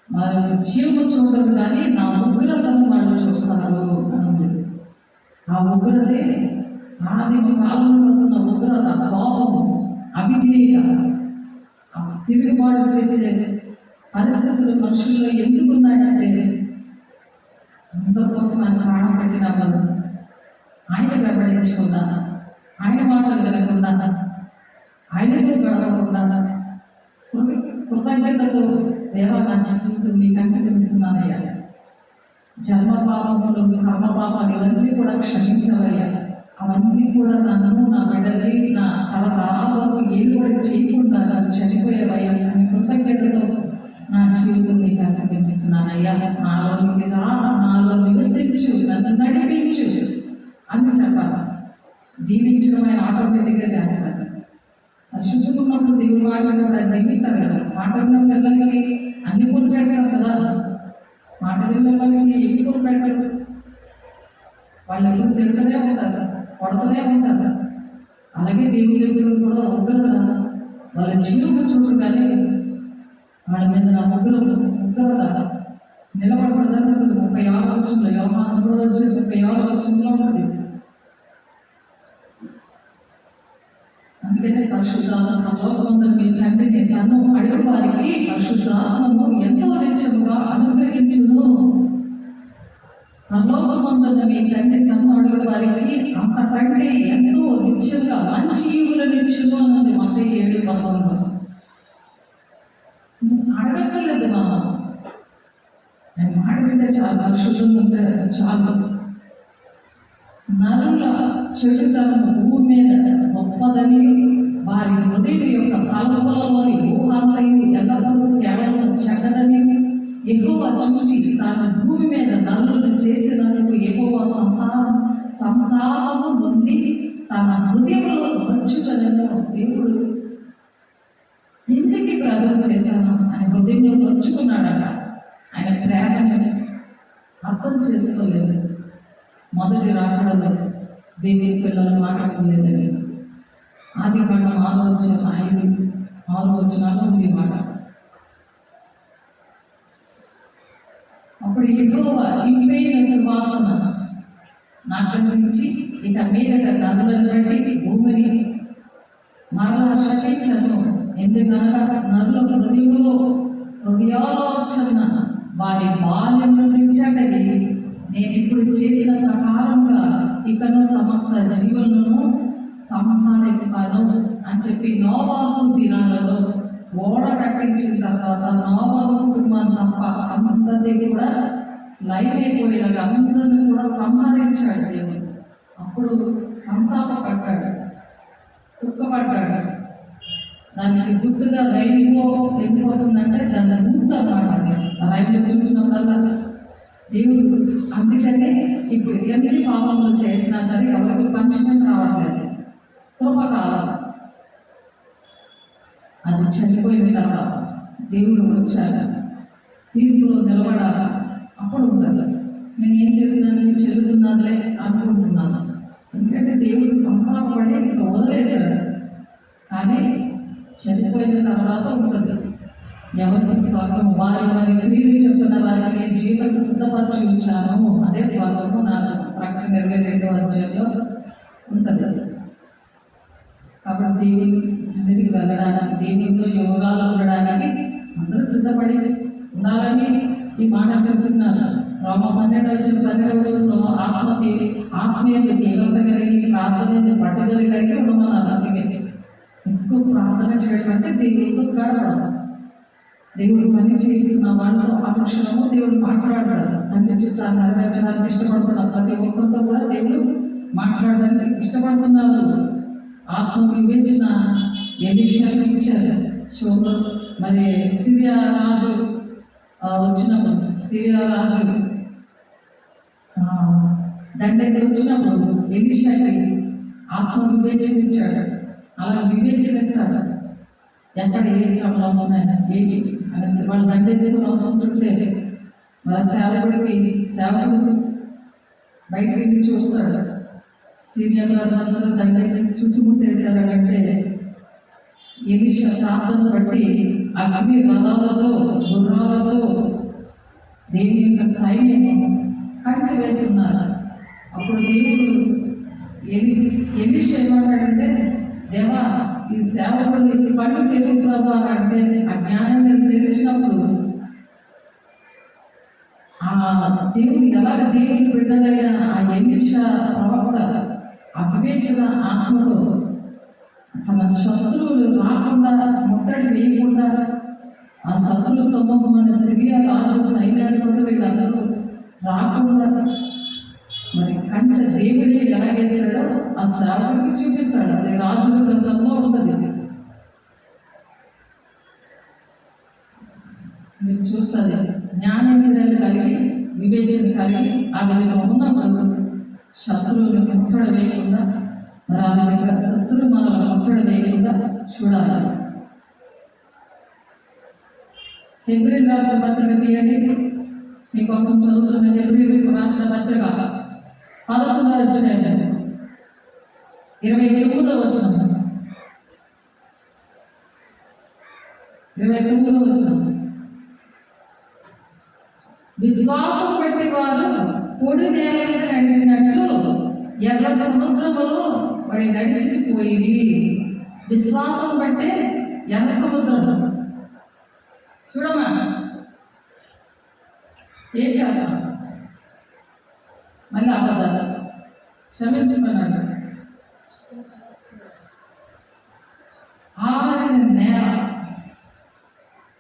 వాళ్ళు జీవము చూడరు కానీ నా ఉగ్రతను వాళ్ళు చూస్తారు అంది. ఆ ఉగ్రతే ఆదిమ కాలంలో వస్తున్న ఉగ్రత, కోపము, అవిధేయత, తిరుగుబాటు చేసే పరిస్థితులు మనుషుల్లో ఎందుకు ఉన్నాయంటే అందరికోసం ఆయన ప్రాణం పెట్టినప్పుడు ఆయన వెంబడించకుండా, ఆయన మాటలు వినకుండా, ఆయనతో గడవకుండా కృతజ్ఞతతో దేవా నా జీవితం నీకు అంకితమిస్తున్నానయ్యా, జన్మ పాపములు కర్మ పాపాలు ఇవన్నీ కూడా క్షమించవయ్యా, అవన్నీ కూడా నన్ను నా బిడ్డల్ని నా తరతరాలకు ఏలుబడి చేయకుండా నన్ను చనిపోయేవయ్యా అని కృతజ్ఞతతో నా జీవితం నీకు అంకితమిస్తున్నానయ్యా, నాలోనికి రా, నాలో నివసించు, నన్ను నడిపించు అని చెప్పాలి. దీవించడం ఆయన ఆటోమేటిక్గా చేస్తారు. శుద్ధులు ఉన్నప్పుడు దేవుడు మాట్లాడినప్పుడు ఆయన దీవిస్తారు కదా. మాట్లాడిన పిల్లలకి అన్ని పూలు పెట్టారు కదా, మాట్లాడిన పిల్లలకి ఎన్ని పూలు పెట్టారు? వాళ్ళు ఎప్పుడు తింటూనే ఉంటారు, కొడతనే ఉంటారు. అలాగే దేవుడి దగ్గర కూడా ఉగ్రత వాళ్ళ జీవము చూడరు కానీ వాళ్ళ మీద నా ఉగ్రత నిలబడదని 36వ వచనంలో, యోహాను 3:36వ వచనంలో ఉంటుంది. అందుకనే పరిశుద్ధాత్మ పరలోకమందున్న మీ తండ్రిని తను అడుగు వారికి పరిశుద్ధాత్మను ఎంతో నిత్యముగా అనుగ్రహించును. పరలోకమందున్న మీ తండ్రి తను అడుగు వారికి అంతకంటే ఎంతో నిత్యంగా మంచి ఈవులను ఇచ్చును అన్నది మత్తయి 7:11. అడగక్కర్లేదు మనం, ఆయన మాట వింటే చాలు, పరిశుద్ధంగా ఉంటే చాలు. నరుల చెడుతనం భూమి మీద గొప్పదని వారి హృదయం యొక్క తలపులలోని ఊహాంతయు ఎల్లప్పుడూ కేవలం చెడ్డదని యెహోవా చూచి తాను భూమి మీద నరులను చేసినందుకు యెహోవా సంతాపము పొంది తన హృదయంలో వచ్చుటను దేవుడు ఎందుకు ప్రజలు చేశాను అని హృదయంలో వచ్చుకున్నాడట. ఆయన ప్రేమని అర్థం చేసుకోలేదు. మొదటి రాకడలో దేవుని పిల్లలు మాట్లాడలేదని ఆదికాండం 6 వచనాలు ఉంది మాట. అప్పుడు యెహోవా ఇంపైన సువాసన నాటి నుంచి ఇక మీదట నరులను బట్టి భూమిని మరలా శపించను, ఎందుకనగా నరుల హృదయాలోచన వారి బాల్యం నుంచటది నేను ఇప్పుడు చేసిన ప్రకారంగా ఇకను సమస్త జీవులను సంహరింపను అని చెప్పి నోవాహు దినాలలో ఓడ కట్టించిన తర్వాత నోవాహు కుటుంబం తప్ప అందరినీ కూడా లైవ్ అయిపోయేలాగా అందరినీ కూడా సంహరించాడు దేవుడు. అప్పుడు సంతాపపడ్డాడు, దుఃఖపడ్డాడు. దానికి గుర్తుగా రైల్లో ఎందుకు వస్తుందంటే దాన్ని గుర్తు అన్నమాట. రైల్లో చూసినప్పుడల్లా దేవుడు అందుకనే ఇప్పుడు ఎన్ని పాపములు చేసినా సరే ఎవరికి పనిష్మెంట్ రావట్లేదు. కృపకాలం అది చనిపోయిన తర్వాత దేవుడు వచ్చాక తీర్పులో నిలబడాక అప్పుడు ఉంటుంది. నేను ఏం చేసినా నేను చెల్లుతున్నానులే అనుకుంటున్నాను. ఎందుకంటే దేవుడు సంతాపడి ఇంకా వదిలేశాడు. కానీ చనిపోయిన తర్వాత ఉంటుంది. ఎవరికి స్వర్గము? వారి వారి క్రియలు చెప్పుకున్న వారికి నేను జీవితం సిద్ధపరిచి ఉంచాను. అదే స్వర్గము నాకు ప్రకటన 22వ అధ్యాయంలో ఉంటుంది. కాబట్టి దేవుని సన్నిధికి వెళ్ళడానికి, దేవునితో యోగాలు ఉండడానికి అందరూ సిద్ధపడి ఉండాలని ఈ మాట చెప్తున్నాను. రోమ 12:12 ఆత్మీయ తీవ్రత కలిగి, ప్రార్థన పట్టుదల కలిగి ఉండమన్నారు. అందుకే ఎక్కువ ప్రార్థన చేయడం అంటే దేవుడితో గడపడం. దేవుడు పని చేస్తున్న వాళ్ళు అనుక్షణము దేవుడు మాట్లాడతారు. తండ్రి చిత్రాన్ని నెరవేర్చడానికి ఇష్టపడుతున్నారు. ప్రతి ఒక్కరితో కూడా దేవుడు మాట్లాడడానికి ఇష్టపడుతున్నారు. ఆత్మ వివేచన ఎలీషాకు ఇచ్చారు. మరి సిరియా రాజు వచ్చినప్పుడు, సిరియా రాజు దండకి వచ్చినప్పుడు ఎలీషాకి ఆత్మ వివేచన ఇచ్చాడు. అలా వివేచనిస్తాడు. ఎక్కడ ఏ శ్రమలు వస్తున్నాయి ఏంటి అనేసి వాళ్ళు దండెత్తుకుని వస్తుంటుంటే మరి సేవకుడు బయటికి వెళ్ళి చూస్తాడు. సిరియా రాజులందరూ దండెచ్చి చుట్టుముట్టేశారంటే ఎలీషా ప్రార్థన బట్టి అగ్ని రథాలతో గుర్రాలతో దేవుని యొక్క సైన్యం కంచి వేసి ఉన్నారు. అప్పుడు దేవుడు ఎలీషా ఏమంటాడంటే, దేవా ఈ సేవకుడు ఈ పళ్ళు తెలుగు ప్రభా అంటే ఆ జ్ఞానం తెలిసినప్పుడు ఆ దేవుడు ఎలాగ దేవుని బిడ్డలైన ఆ ఎలీషా ప్రవక్త అవివేచన ఆత్మతో తన శత్రువులు రాకుండా, ముట్టడి వేయకుండా, ఆ శత్రు సమూహం మన సిరియా రాజు సైన్యాధిపతులు వీళ్ళందరూ రాకుండా మరి కంచె దేవుడే ఎలాగేస్తాడో ఆ సేవకుడికి చూపిస్తాడు. అది రాజుల గ్రంథంలో ఉంటుంది. మీరు చూస్తుంది. జ్ఞానేంద్రియాలు కలిగి, వివేచన కలిగి ఆ విధంగా ఉన్నప్పుడు శత్రువులు ముట్టడి వేయకుండా, మరి ఆ విధంగా శత్రువులు మనల్ని ముట్టడి వేయకుండా చూడాలి. హెబ్రీయులకు రాసిన పత్రిక తీయండి. మీకోసం చదువుతున్న హెబ్రీయులకు రాసిన పత్రిక 11వ అధ్యాయం 29వ వచనం. 29వ వచనం. విశ్వాసం బట్టి వారు పొడి నేల మీద నడిచినట్లు ఎర్ర సముద్రములో వాడి నడిచిపోయి. విశ్వాసం బట్టే ఎర్ర సముద్రం. చూడమ్మా, ఏం చేస్తాం? మళ్ళీ అబద్ధాలు క్షమించమన్నాడు. ఆరిన నేల,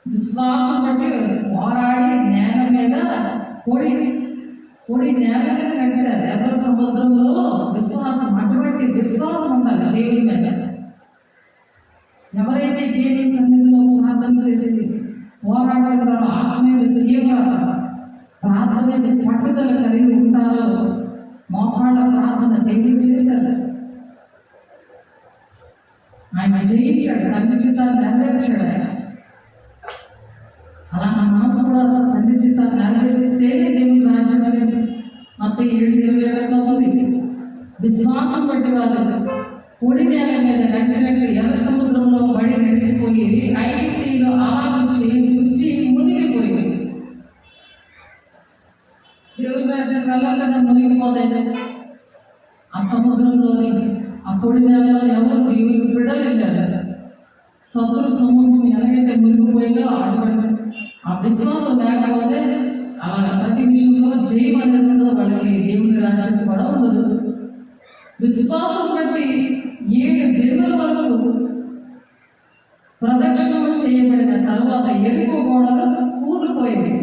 విశ్వాసం బట్టి పోరాడి నేల మీద పొడి నేల మీద నడిచారు. ఎర్ర సముద్రంలో విశ్వాసం, అటువంటి విశ్వాసం ఉండాలి దేవుని మీద. ఎవరైతే దేవుని సన్నిధిలో ప్రార్థన చేసి పోరాడతారో, ఆత్మీయ తీవ్రత, ప్రార్థన పట్టుదల కలిగి ఉంటారో, మోకాళ్ళ ప్రార్థన దేవుడు చేశారు. ఆయన జయించాడు, తండ్రి చిత్తాన్ని నెరవేర్చాడు. ఆయన అలా మనం కూడా తండ్రి చిత్తాన్ని నెరవేర్చితే దేవుని రాజ్యం అనేది మొత్తం 7:27 ఉంది. విశ్వాసం బట్టి వారు పొడి నేల మీద నడిచినట్లు ఎర్ర సముద్రంలో బడి నడిచిపోయి ఐగుప్తీయులు ఆరాధించి చూచి మునిగిపోయింది. దేవుని రాజ్యం వెళ్ళకుండా మునిగిపోలేదు. ఆ సముద్రంలోని ఆ పొడి నేలలో ఎవరు దేవుని బిడ్డలు వెళ్ళారు. శత్రు సమూహం ఎలాగైతే మునిగిపోయిందో అటువంటి ఆ విశ్వాసం లేకపోతే అలా ప్రతి విషయంలో జయం అనేది ఉండదు. వాళ్ళకి దేవుని రాజ్యం కూడా ఉండదు. విశ్వాసం బట్టి 7 దినముల వరకు ప్రదక్షిణం చేయబడిన తర్వాత ఎరుకో గోడలు కూలిపోయింది.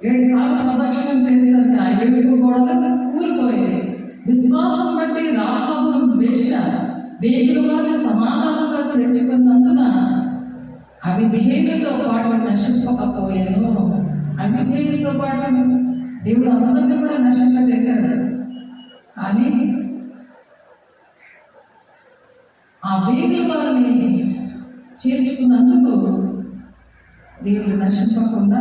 7 సార్లు ప్రదక్షిణం చేశారు. ఆ ఎరుకో గోడలు కూలిపోయింది. విశ్వాసం బట్టి రాహాబును వేశ్య వేగుల వారిని సమాధానంగా చేర్చుకున్నందున అవిధేయులతో పాటు నశింపకపోయాను. అవిధేయులతో పాటు దేవుడు అందరినీ కూడా నశింప చేశాడు. కానీ ఆ వేగుల వారిని చేర్చుకున్నందుకు దేవుడు నశింపకుండా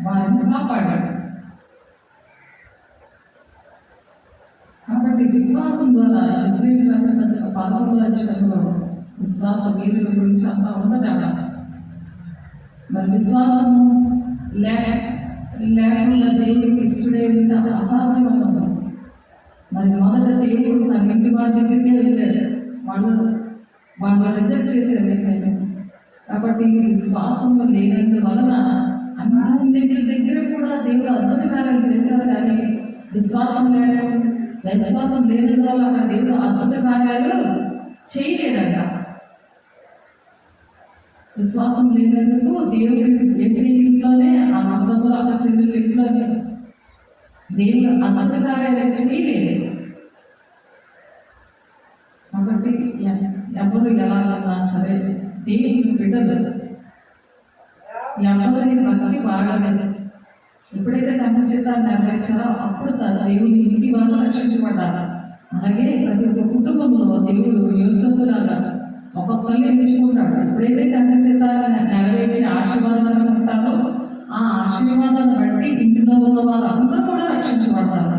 వారిని కాపాడాడు. కాబట్టి విశ్వాసం ద్వారా ఎబ్రీయులకు రాసిన పత్రిక 11వ అధ్యాయంలో విశ్వాస వీరుల గురించి అంతా ఉన్నది అక్కడ. మరి విశ్వాసము లేకుండా దేవుడికి ఇష్టడే ఉంటే అది అసాధ్యం అన్నది. మరి మొదట దేవుడు తన ఇంటి వారి దగ్గరికే వెళ్ళాడు. వాళ్ళు రిజెక్ట్ చేశారు వేసాడు. కాబట్టి విశ్వాసంలో లేనందువలన అన్నింటి దగ్గర కూడా దేవుడు అద్భుత కార్యాలు చేశారు. కానీ విశ్వాసం లేనందువల్ల అక్కడ దేవుడు అద్భుత కార్యాలు చేయలేదట. విశ్వాసం లేనందుకు దేవుడు వేసే ఇంట్లోనే ఆ అర్థములు అక్కడ చెల్లెలు ఇంట్లోనే దేవుడు అద్భుత కార్యాలు చేయలేదు. కాబట్టి ఎవరు ఎలాగన్నా సరే దేవుని బిడ్డలు ఎవరి భక్తి వాడలేదు. ఎప్పుడైతే తన చేతాన్ని నెరవేర్చారో అప్పుడు దేవుని ఇంటి వాళ్ళు రక్షించబడ్డారు. అలాగే ప్రతి ఒక్క కుటుంబంలో దేవుడు యోసేపులాగా ఒక్కొక్కరిని ఎంచుకుంటాడు. ఎప్పుడైతే తండ్రి చేతాన్ని నెరవేర్చి ఆశీర్వాదాలు ఉంటారో ఆ ఆశీర్వాదాన్ని బట్టి ఇంటిలో ఉన్న వాళ్ళందరూ కూడా రక్షించబడతారు.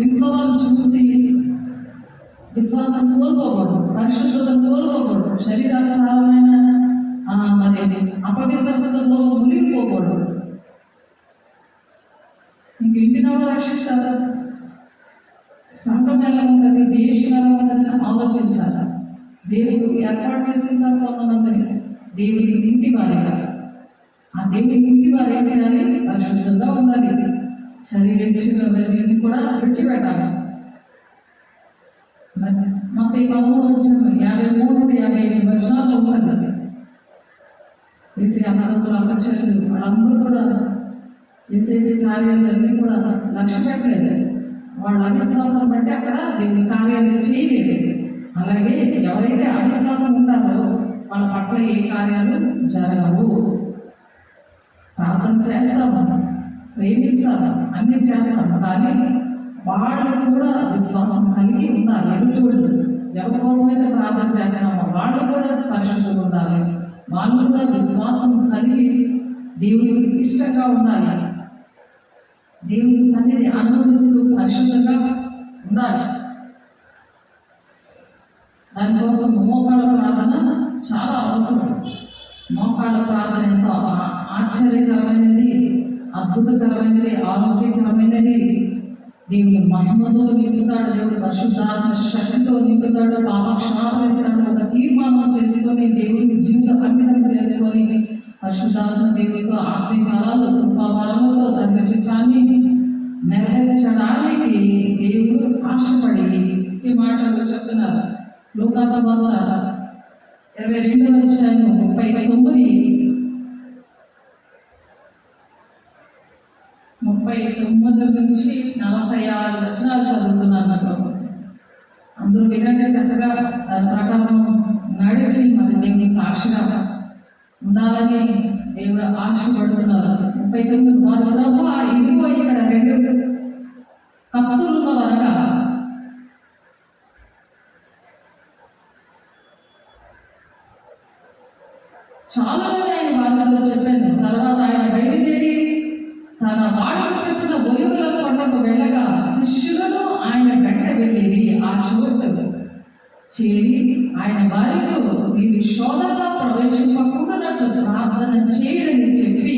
ఇంట్లో వాళ్ళు చూసి విశ్వాసం కోల్పోకూడదు, పరిశుద్ధతను కోల్పోకూడదు, శరీరానుసారమైన మరి అపవిత్రతలో మునిగిపోకూడదు. ఇంక ఇంటిని ఎవరు రక్షిస్తారు? సంఘం ఎలా ఉంటుంది, దేశం ఎలా ఉంటుందని ఆలోచించాలి. దేవుడు ఏర్పాటు చేసిన కొంతమందిని దేవుడి ఇంటి వారిగా, ఆ దేవుడి ఇంటి వారు ఏం చేయాలి? పరిశుద్ధంగా ఉండాలి. శరీరేచ్ఛను కూడా విడిచిపెట్టాలి. మత్తయి 13:53-55 వచనాల్లో ఉంటుంది. వేసే అన్నదమ్ములు అపచరులు వాళ్ళందరూ కూడా వేసే కార్యాలన్నీ కూడా లక్ష్య పెట్టలేదు. వాళ్ళ అవిశ్వాసం బట్టి అక్కడ దేవుని కార్యాలు చేయలేదు. అలాగే ఎవరైతే అవిశ్వాసం ఉంటారో వాళ్ళ పట్ల ఏ కార్యాలు జరగవు. ప్రార్థన చేస్తాము, ప్రేమిస్తాము, అన్నీ చేస్తాము, కానీ వాళ్ళకు కూడా విశ్వాసం కలిగి ఉండాలి. ఎదుటి ఎవరి కోసమైతే ప్రార్థన చేస్తామో వాళ్ళు కూడా పరిశుద్ధంగా ఉండాలి. వాళ్ళు కూడా విశ్వాసం కలిగి దేవునికి ఇష్టంగా ఉండాలి. దేవుని సన్నిధి అనుభవిస్తూ పరిశుద్ధంగా ఉండాలి. దానికోసం మోకాళ్ళ ప్రార్థన చాలా అవసరం. మోకాళ్ళ ప్రార్థన ఎంతో ఆశ్చర్యకరమైనది, అద్భుతకరమైనది, ఆరోగ్యకరమైనది. దేవుని మహిమతో నింపుతాడు, దేవుడి పరిశుద్ధాత్మ శక్తితో నింపుతాడు, పాపక్షమాపణ ఇస్తాడు. ఒక తీర్మానం చేసుకొని దేవుడిని జీవితం అంకితం చేసుకొని పరిశుద్ధాత్మ దేవుడితో ఆత్మీయ ఫలాలు కృపావరాలతో తండ్రి చిత్రాన్ని నెరవేర్చడానికి దేవుడు ఆశపడి ఈ మాటలు చెప్తున్నారు. లూకాసు వార్త 22వ అధ్యాయం 39 నుంచి 46 వచనాలు చదువుతున్నాను నా కోసం. అందరూ వినండి చక్కగా. దాని ప్రకారం నడిచి మరి దేవుని సాక్షిగా ఉండాలని దేవుడు ఆశపడుతున్నారు. 39 వారు ప్రభువా ఇదిగో ఇక్కడ 2 కత్తులున్న వరగా చాలా మంది ఆయన వారితో చెప్పాను. తర్వాత ఆయన బయలుదేరి తన వాడికి చెప్పిన ఒలివల కొండకు వెళ్ళగా శిష్యులను ఆయన వెంట వెళ్ళి ఆ చోటు చేరి ఆయన వారితో మీరు శోధనలో ప్రవేశింపకూడనట్లు ప్రార్థన చేయడని చెప్పి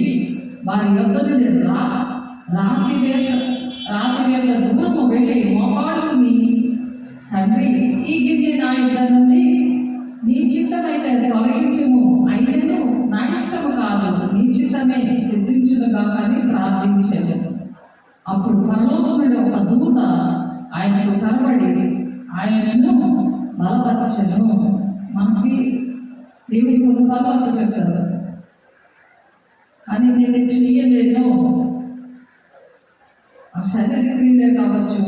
వారి యొక్క నుండి రాతి వేల దూరము వెళ్ళి మోపాడుకుని తండ్రి ఈ గిన్నె నా ఇద్దరు నుండి నీ చిత్తమైతే తొలగించము, అయినను నా ఇష్టము కాదు నీ చిత్తమే సిద్ధించుగా అని ప్రార్థించాను. అప్పుడు పరలోకం నుండి ఒక దూత ఆయనకు కనబడి ఆయనను బలపరచను. మనకి దేవుని కొన్ని పనులు చెప్తారు, కానీ నేను చెయ్యలేను. ఆ శరీర క్రియలే కావచ్చు,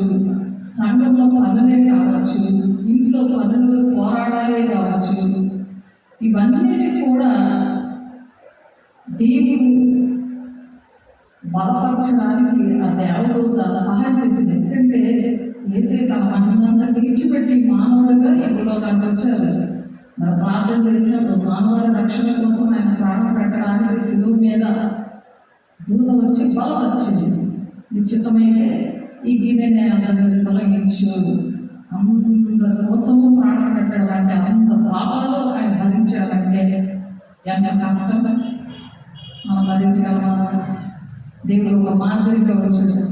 సంఘంలో పనులే కావచ్చు, ఇంట్లో పనులు పోరాడాలే కావచ్చు, ఇవన్నీ కూడా దేవుడు బలపరచడానికి ఆ దేవుడు సహాయం చేసింది. ఎందుకంటే యేసే తన మహిమనంతా విడిచిపెట్టి మానవుడిగా ఈ లోకానికి వచ్చారు. మరి ప్రార్థన చేసినప్పుడు మానవుల రక్షణ కోసం ఆయన ప్రాణం పెట్టడానికి శిలువ మీద దూత వచ్చి బలపరిచింది. నిశ్చితమైతే ఈ గిన్నెని అందరిని తొలగించు. అందరి కోసము ప్రాణం పెట్టడం అంటే, అంత పాపాలు ఆయన భరించాడంటే ఎంత కష్టం. మనం భరించగలమా? దేవుడు ఒక మాదిరిగా వచ్చాడు.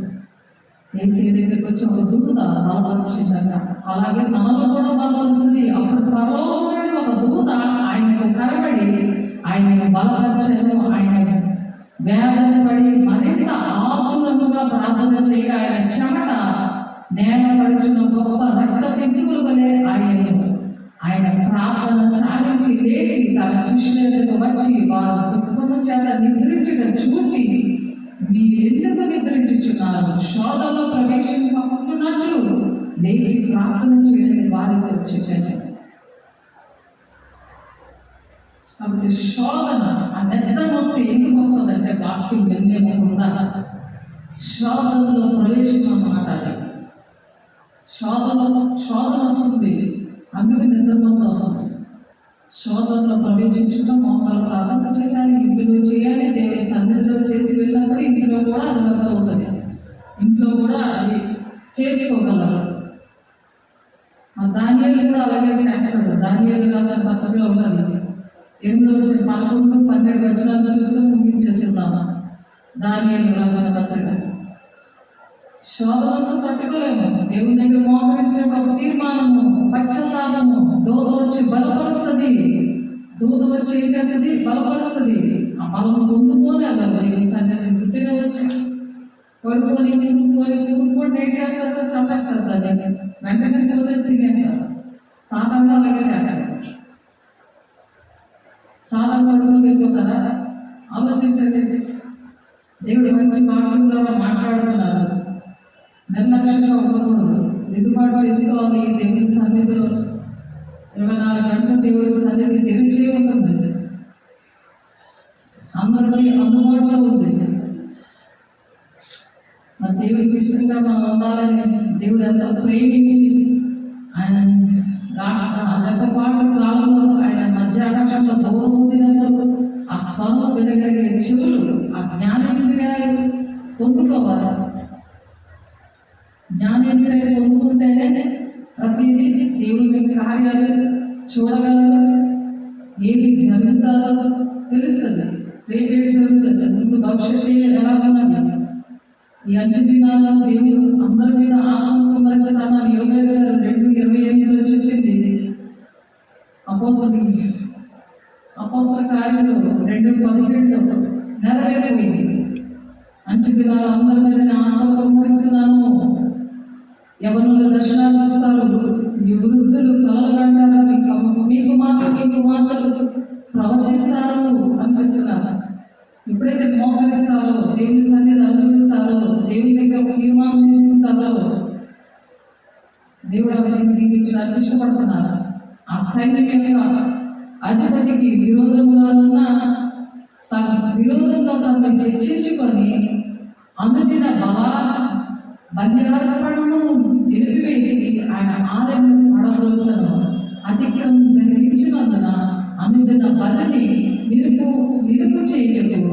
ఏసీ దగ్గరికి వచ్చి ఒక దూత బలపరిచిందట. అలాగే మనలో కూడా బలపరుస్తుంది. అప్పుడు పరలోకం ఒక దూత ఆయనకు కనబడి ఆయనను బలపరిచను. ఆయన వేదన పడి మరింత ఆతురముగా ప్రార్థన చేయగా ఆయన చెమట నేల పడుచున్న గొప్ప రక్త బిందువుల వలె ఆయన ప్రార్థన చాలించి లేచి తన శిష్యులకు వచ్చి వారు దుఃఖము చేత నిద్రించడం చూచి, మీరెందుకు నిద్రించుచున్నారు? శోధనలో ప్రవేశించుకుంటున్నట్లు లేచి ప్రార్థన చేయడానికి వారితో చెప్పాను. కాబట్టి శోధన ఆ నిద్ర నొప్పి ఎందుకు వస్తుందంటే వాక్యం వినేమకుండా శోధనలో ప్రవేశం అన్నమాట. శోధన వస్తుంది, అందుకే నిద్రపోతూ వస్తుంది. శోధనలో ప్రవేశించడం మోకాలు ప్రార్థన చేయాలి, ఇంట్లో చేయాలి, దేవుడి సన్నిధిలో చేసి వెళ్ళినప్పుడు ఇంట్లో కూడా అది వర్క్ అవుతుంది. ఇంట్లో కూడా అది చేసుకోగలరు. దానియేలు కూడా అలాగే చేస్తాడు. దానియేలు రాసిన పత్రికలో ఉన్నది 8-11-12 వచనాలు చూసుకొని ముగించేసేద్దాము. దానియేలు రాసిన పత్రిక. శోధన తట్టుకోలేము. దేవుని దగ్గర మోకరించే ఒక తీర్మానము, పశ్చాత్తాపము, దూత వచ్చి బలపరుస్తుంది. దూత వచ్చి ఏం చేస్తుంది? బలపరుస్తుంది. ఆ బలం పొందుకోనే అవ్వదు. దేవుని సన్నిధిని పుట్టిన వచ్చి పడుకొని కూడా ఏం చేస్తారు? చంపేస్తారు. దాన్ని వెంటనే కోసేసి తినేస్తారు. సాధారణ అలాగే చేస్తారు. సాధారణ అడుగులోకి వెళ్ళిపోతారా? ఆలోచించండి. దేవుడు మంచి మాటల ద్వారా మాట్లాడుతున్నారు. నిర్లక్ష్యంగా ఉండకూడదు, దిద్దుబాటు చేసుకోవాలి. దేవుని సన్నిధిలో 24 గంటలు దేవుడి సన్నిధి తెరిచే ఉంటుంది. అందరికీ అందుబాటులో ఉంది. మరి దేవుడికి ఇష్టంగా మనం ఉండాలని దేవుడు ఎంతో ప్రేమించి ఆయన రెప్పపాటు కాలంలో ఆయన మధ్య ఆకాశంలో దూదినప్పుడు ఆ స్వరం వినగలిగే చెవులు, ఆ జ్ఞానేంద్రియాలు పొందుకోవాలి. జ్ఞానేంద్రియాలు పొందుకుంటేనే ప్రతిదీ దేవుని కార్యాలు చూడగలరు. ఏది జరుగుతుందో తెలుస్తుంది. రేపేది జరుగుతుంది, ముందు భవిష్యత్తు ఎలా ఉన్నది. ఈ అంచె దినాల్లో దేవుడు అందరి మీద ఆత్మకు మరిస్తానని యోగేశ్వర 2:28 చెప్పింది. అపోస్తల కార్యంలో 2:17 నెరవేరిపోయింది. అంచె దినాలు అందరి మీద ఆత్మకు మరిస్తున్నాను. యవనుల దర్శనాలు చూస్తారు, ఈ వృద్ధులు కలలు అంటారు, మీకు మాటలు ప్రవచిస్తారు అని చెప్తున్నారు. ఎప్పుడైతే మోకరిస్తారో, దేవుని సన్నిధి అనుభవిస్తారో, దేవుని దగ్గర తీర్మానం తీసుకుంటారో దేవుడు అవన్నీ దీవించడానికి ఇష్టపడుతున్నారు. ఆ సైన్యం యొక్క అధిపతికి విరోధంగా ఉన్న తన విరోధంగా తనను హెచ్చించుకొని అనుదిన బల్యార్పణను నిలిపివేసి ఆయన ఆలయం పడవలసను అతిక్రమం జరిగించినందున అనుదిన బలిని నిలుపు చేయకు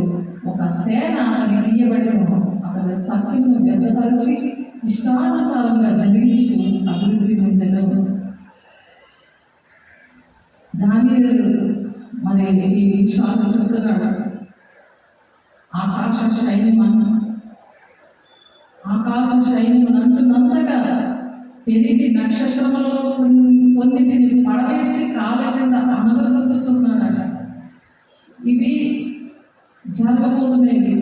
ఒక సేన అతనికి ఇయ్యబడను. అతని సత్యమును వ్యర్థపరిచి ఇష్టానుసారంగా జరిగించి అభివృద్ధి పొందెను. దానియేలు మరి ఈ విషయాలు చెప్తున్నాడు. ఆకాశ శైన్యం అంటున్నంతగా పెరిగి నక్షత్రములలో కొన్నిటిని పడవేసి కాళ్ళ కింద అనగలుగుతున్నాడట. ఇవి జరగబోతున్నాయి.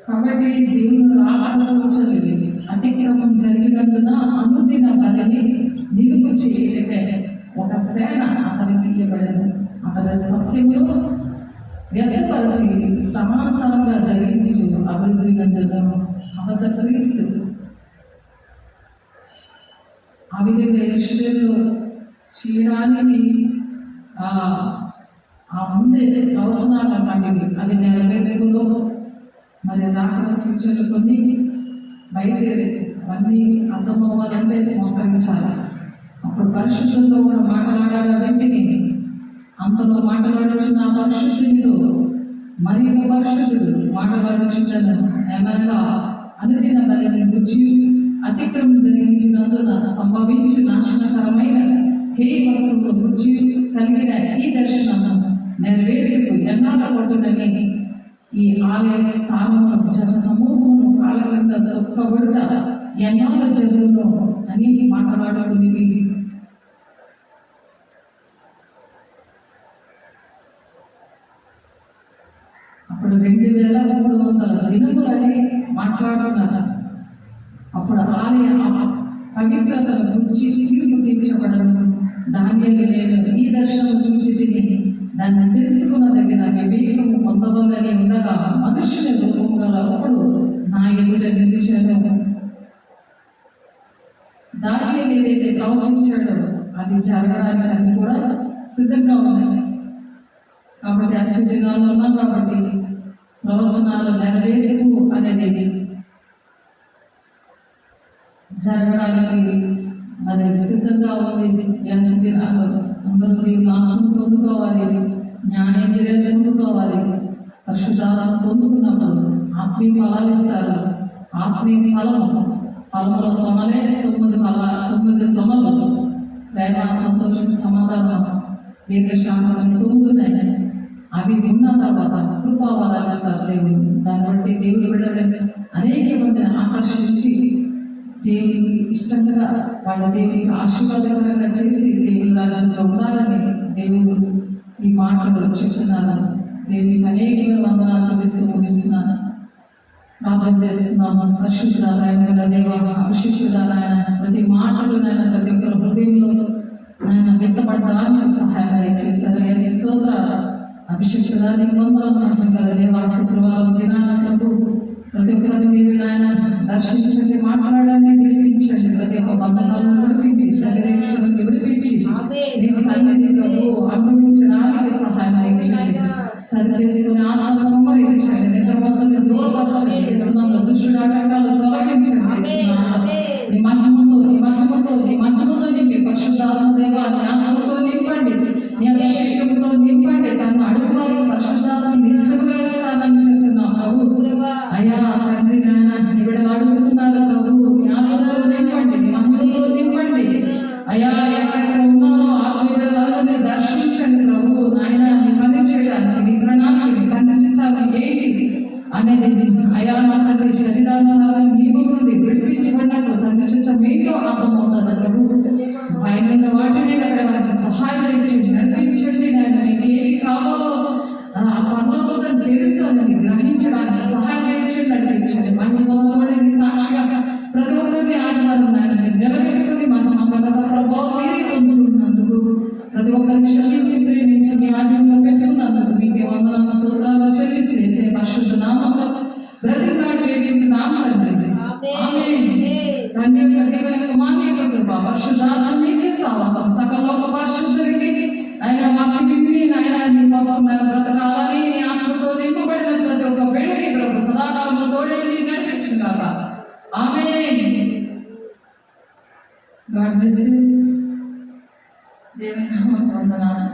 కాబట్టి దేవుడు రాక సూచనలు అతిక్రమం జరిగినందున అనుదిన బలిని నిలుపు చేయలేక ఒక సేన అతనికి ఇవ్వబడను. అతని సత్యమును వ్యక్తపరిచి సమానుసారంగా జరిగించు అభివృద్ధి నందులను అబద్ధ క్రీస్తు. ఆ విధంగా యెరూషలేములో చేయడానికి ఆ ముందే ప్రవచనాలు అన్నవి అవి నెరవేరులో మరి రాకడ సూచనలు కొన్ని బయలుదేరి అవన్నీ అర్థమవ్వాలంటే మోకరించాలి. అప్పుడు పరిశుద్ధంతో కూడా మాట్లాడాలి. వెంటనే అంతలో మాట్లాడొచ్చు నా పరిశుద్ధునితో మరియు పరిశుద్ధుడు మాట్లాడుచుండను ఏమనగా అనుదిన బలిని రుచి అతిక్రమం జరిగించినందున సంభవించు నాశనకరమైన హే వస్తువుల రుచి కలిగిన ఈ దర్శనము నెరవేర్పు ఎన్నాళ్ళ పట్టునని ఈ ఆలయ స్థానమును జన సమూహమును కాళ్ళ క్రింద తొక్కబడుట ఎన్నాళ్ళ జరుగును అని మాట్లాడుకుని అప్పుడు 2300 దినములని మాట్లాడుతున్నారు. అప్పుడు ఆలయ పవిత్రతను గురించి తీర్పు తీర్చబడను. దానియేలు నేను ఈ దర్శనం చూసి తిని దాన్ని తెలుసుకున్న దగ్గర వివేకము పొందవల్లని ఉండగా మనుషుని రూపం గల ఒకడు నా ఎదుట నిలిచాను. దానియేలు ఏదైతే ప్రవచించాడో అది జరగడానికి కూడా సిద్ధంగా ఉన్నాయి. కాబట్టి అంచె దినాలు ఉన్నాం కాబట్టి ప్రవచనాలు నెరవేర్పు అనేది జరగడానికి మరి సిద్ధంగా ఉంది. అంచె దినాలు అందరూ దేవుని పొందుకోవాలి, జ్ఞానేంద్రియాలు పొందుకోవాలి. పరిశుద్ధాలను పొందుకున్నప్పుడు ఆత్మీయ ఫలాలు ఇస్తారు. ఆత్మీయ ఫలములో తొనలే 9 తొనలు ప్రేమ, సంతోషం, సమాధానం, దీర్ఘశాంతమని 9 ఉన్నాయి. అవి ఉన్న తర్వాత కృపావరాలు ఇస్తారు దేవుడు. దాన్ని బట్టి దేవుడు బిడ్డలని అనేక మందిని ఆకర్షించి దేవునికి ఇష్టంగా వాళ్ళ దేవునికి ఆశీర్వాదకరంగా చేసి దేవుని రాజ్యంలో ఉండాలని దేవుడు ఈ మాటలు చెప్తున్నాను. దేవునికి అనేక వందనాలు చెల్లిస్తూ ముగిస్తున్నాను. ప్రార్థన చేస్తున్నాము. పరిశుద్ధుడాలైన దేవ, అభిషేకుడాలైన ప్రతి మాటలు నాయన ప్రతి ఒక్కరు హృదయంలో నాయన వ్యక్తపడ్డానికి సహాయం చేశారు. అని స్తోత్రాలు. అభిషేకుడానికి వందనాలు దేవ. శుక్రవారం దినాలకు ప్రతి ఒక్కరి మీద నాయన దర్శించండి, మాట్లాడండి, విడిపించండి. ప్రతి ఒక్క బంధనాలను విడిపించి శరీరాన్ని విడిపించి నీ సన్నిధిలో అనుభవించడానికి సహాయం చేయండి. సరి చేసుకుని ఆనందం మరించండి. నిద్రబంధుని దూరపరచండి. ఇస్తున్నాము దుష్టుడు ఆటంకాలు తొలగించండి. నీ మహిమతో నింపి పరిశుద్ధాత్మ దేవ జ్ఞానంతో నింపండి, నీ అభిషేకంతో నింపండి. తను అడుగువారికి పరిశుద్ధాత్మ నిత్యముగా ఇస్తానని చెప్తున్నాం ప్రభు. అయ్యా తండ్రి నాయన నీ బిడ్డలు అడుగుతున్నారు ప్రభు. జ్ఞానంతో నింపండి, మహిమతో నింపండి. అయ్యా ఎక్కడ ఉన్నారో ఆ బిడ్డలందరినీ దర్శించండి ప్రభు. నాయన నీ పని చేయడానికి, నీ ప్రణాళిక ఖండించడానికి ఏంటి అనేది అయా నా తండ్రి శరీరానుసారం నీవు నుండి విడిపించబడినట్టు తండ్రి మీలో అర్థమవుతుంది ప్రభు. పైన వాటినే కట్టడానికి సహాయం ఇచ్చి నడిపించండి. నేను మీకు ఏమి కావాలో ఆ పనులతో తెలుసు అని గ్రహించడానికి సహాయం ఇచ్చి నడిపించండి. మహిమ పొందబడి సాక్షిగా ప్రతి ఒక్కరిని ఆదివారం నాయన నిలబెట్టుకుని మనం ప్రభావం మీరే పొందుకుంటున్నందుకు ప్రతి ఒక్కరిని క్షమించి ప్రేమించి మీ ఆజ్ఞలో పెట్టుకున్నందుకు మీకే వందనాలు స్తోత్రాలు చెల్లిస్తే పరిశుద్ధ నామంలో బ్రతికాడు వేడి నామం తండ్రి. ఆమేన్. తండ్రి యొక్క దేవుని కుమారుని యొక్క కృప పరిశుద్ధాత్మని ఇచ్చే సహవాసం సకల పరిశుద్ధుడికి ఆయన వాక్యాన్ని ఆయన నీ కోసం బ్రతకాలని నీ ఆత్మతో నింపబడిన ప్రతి ఒక్క బిడ్డకి ప్రభు సదాకాలంలో తోడే నడిపించుగాక. ఆమేన్. God bless you. దేవుని నామమున వందనాలు.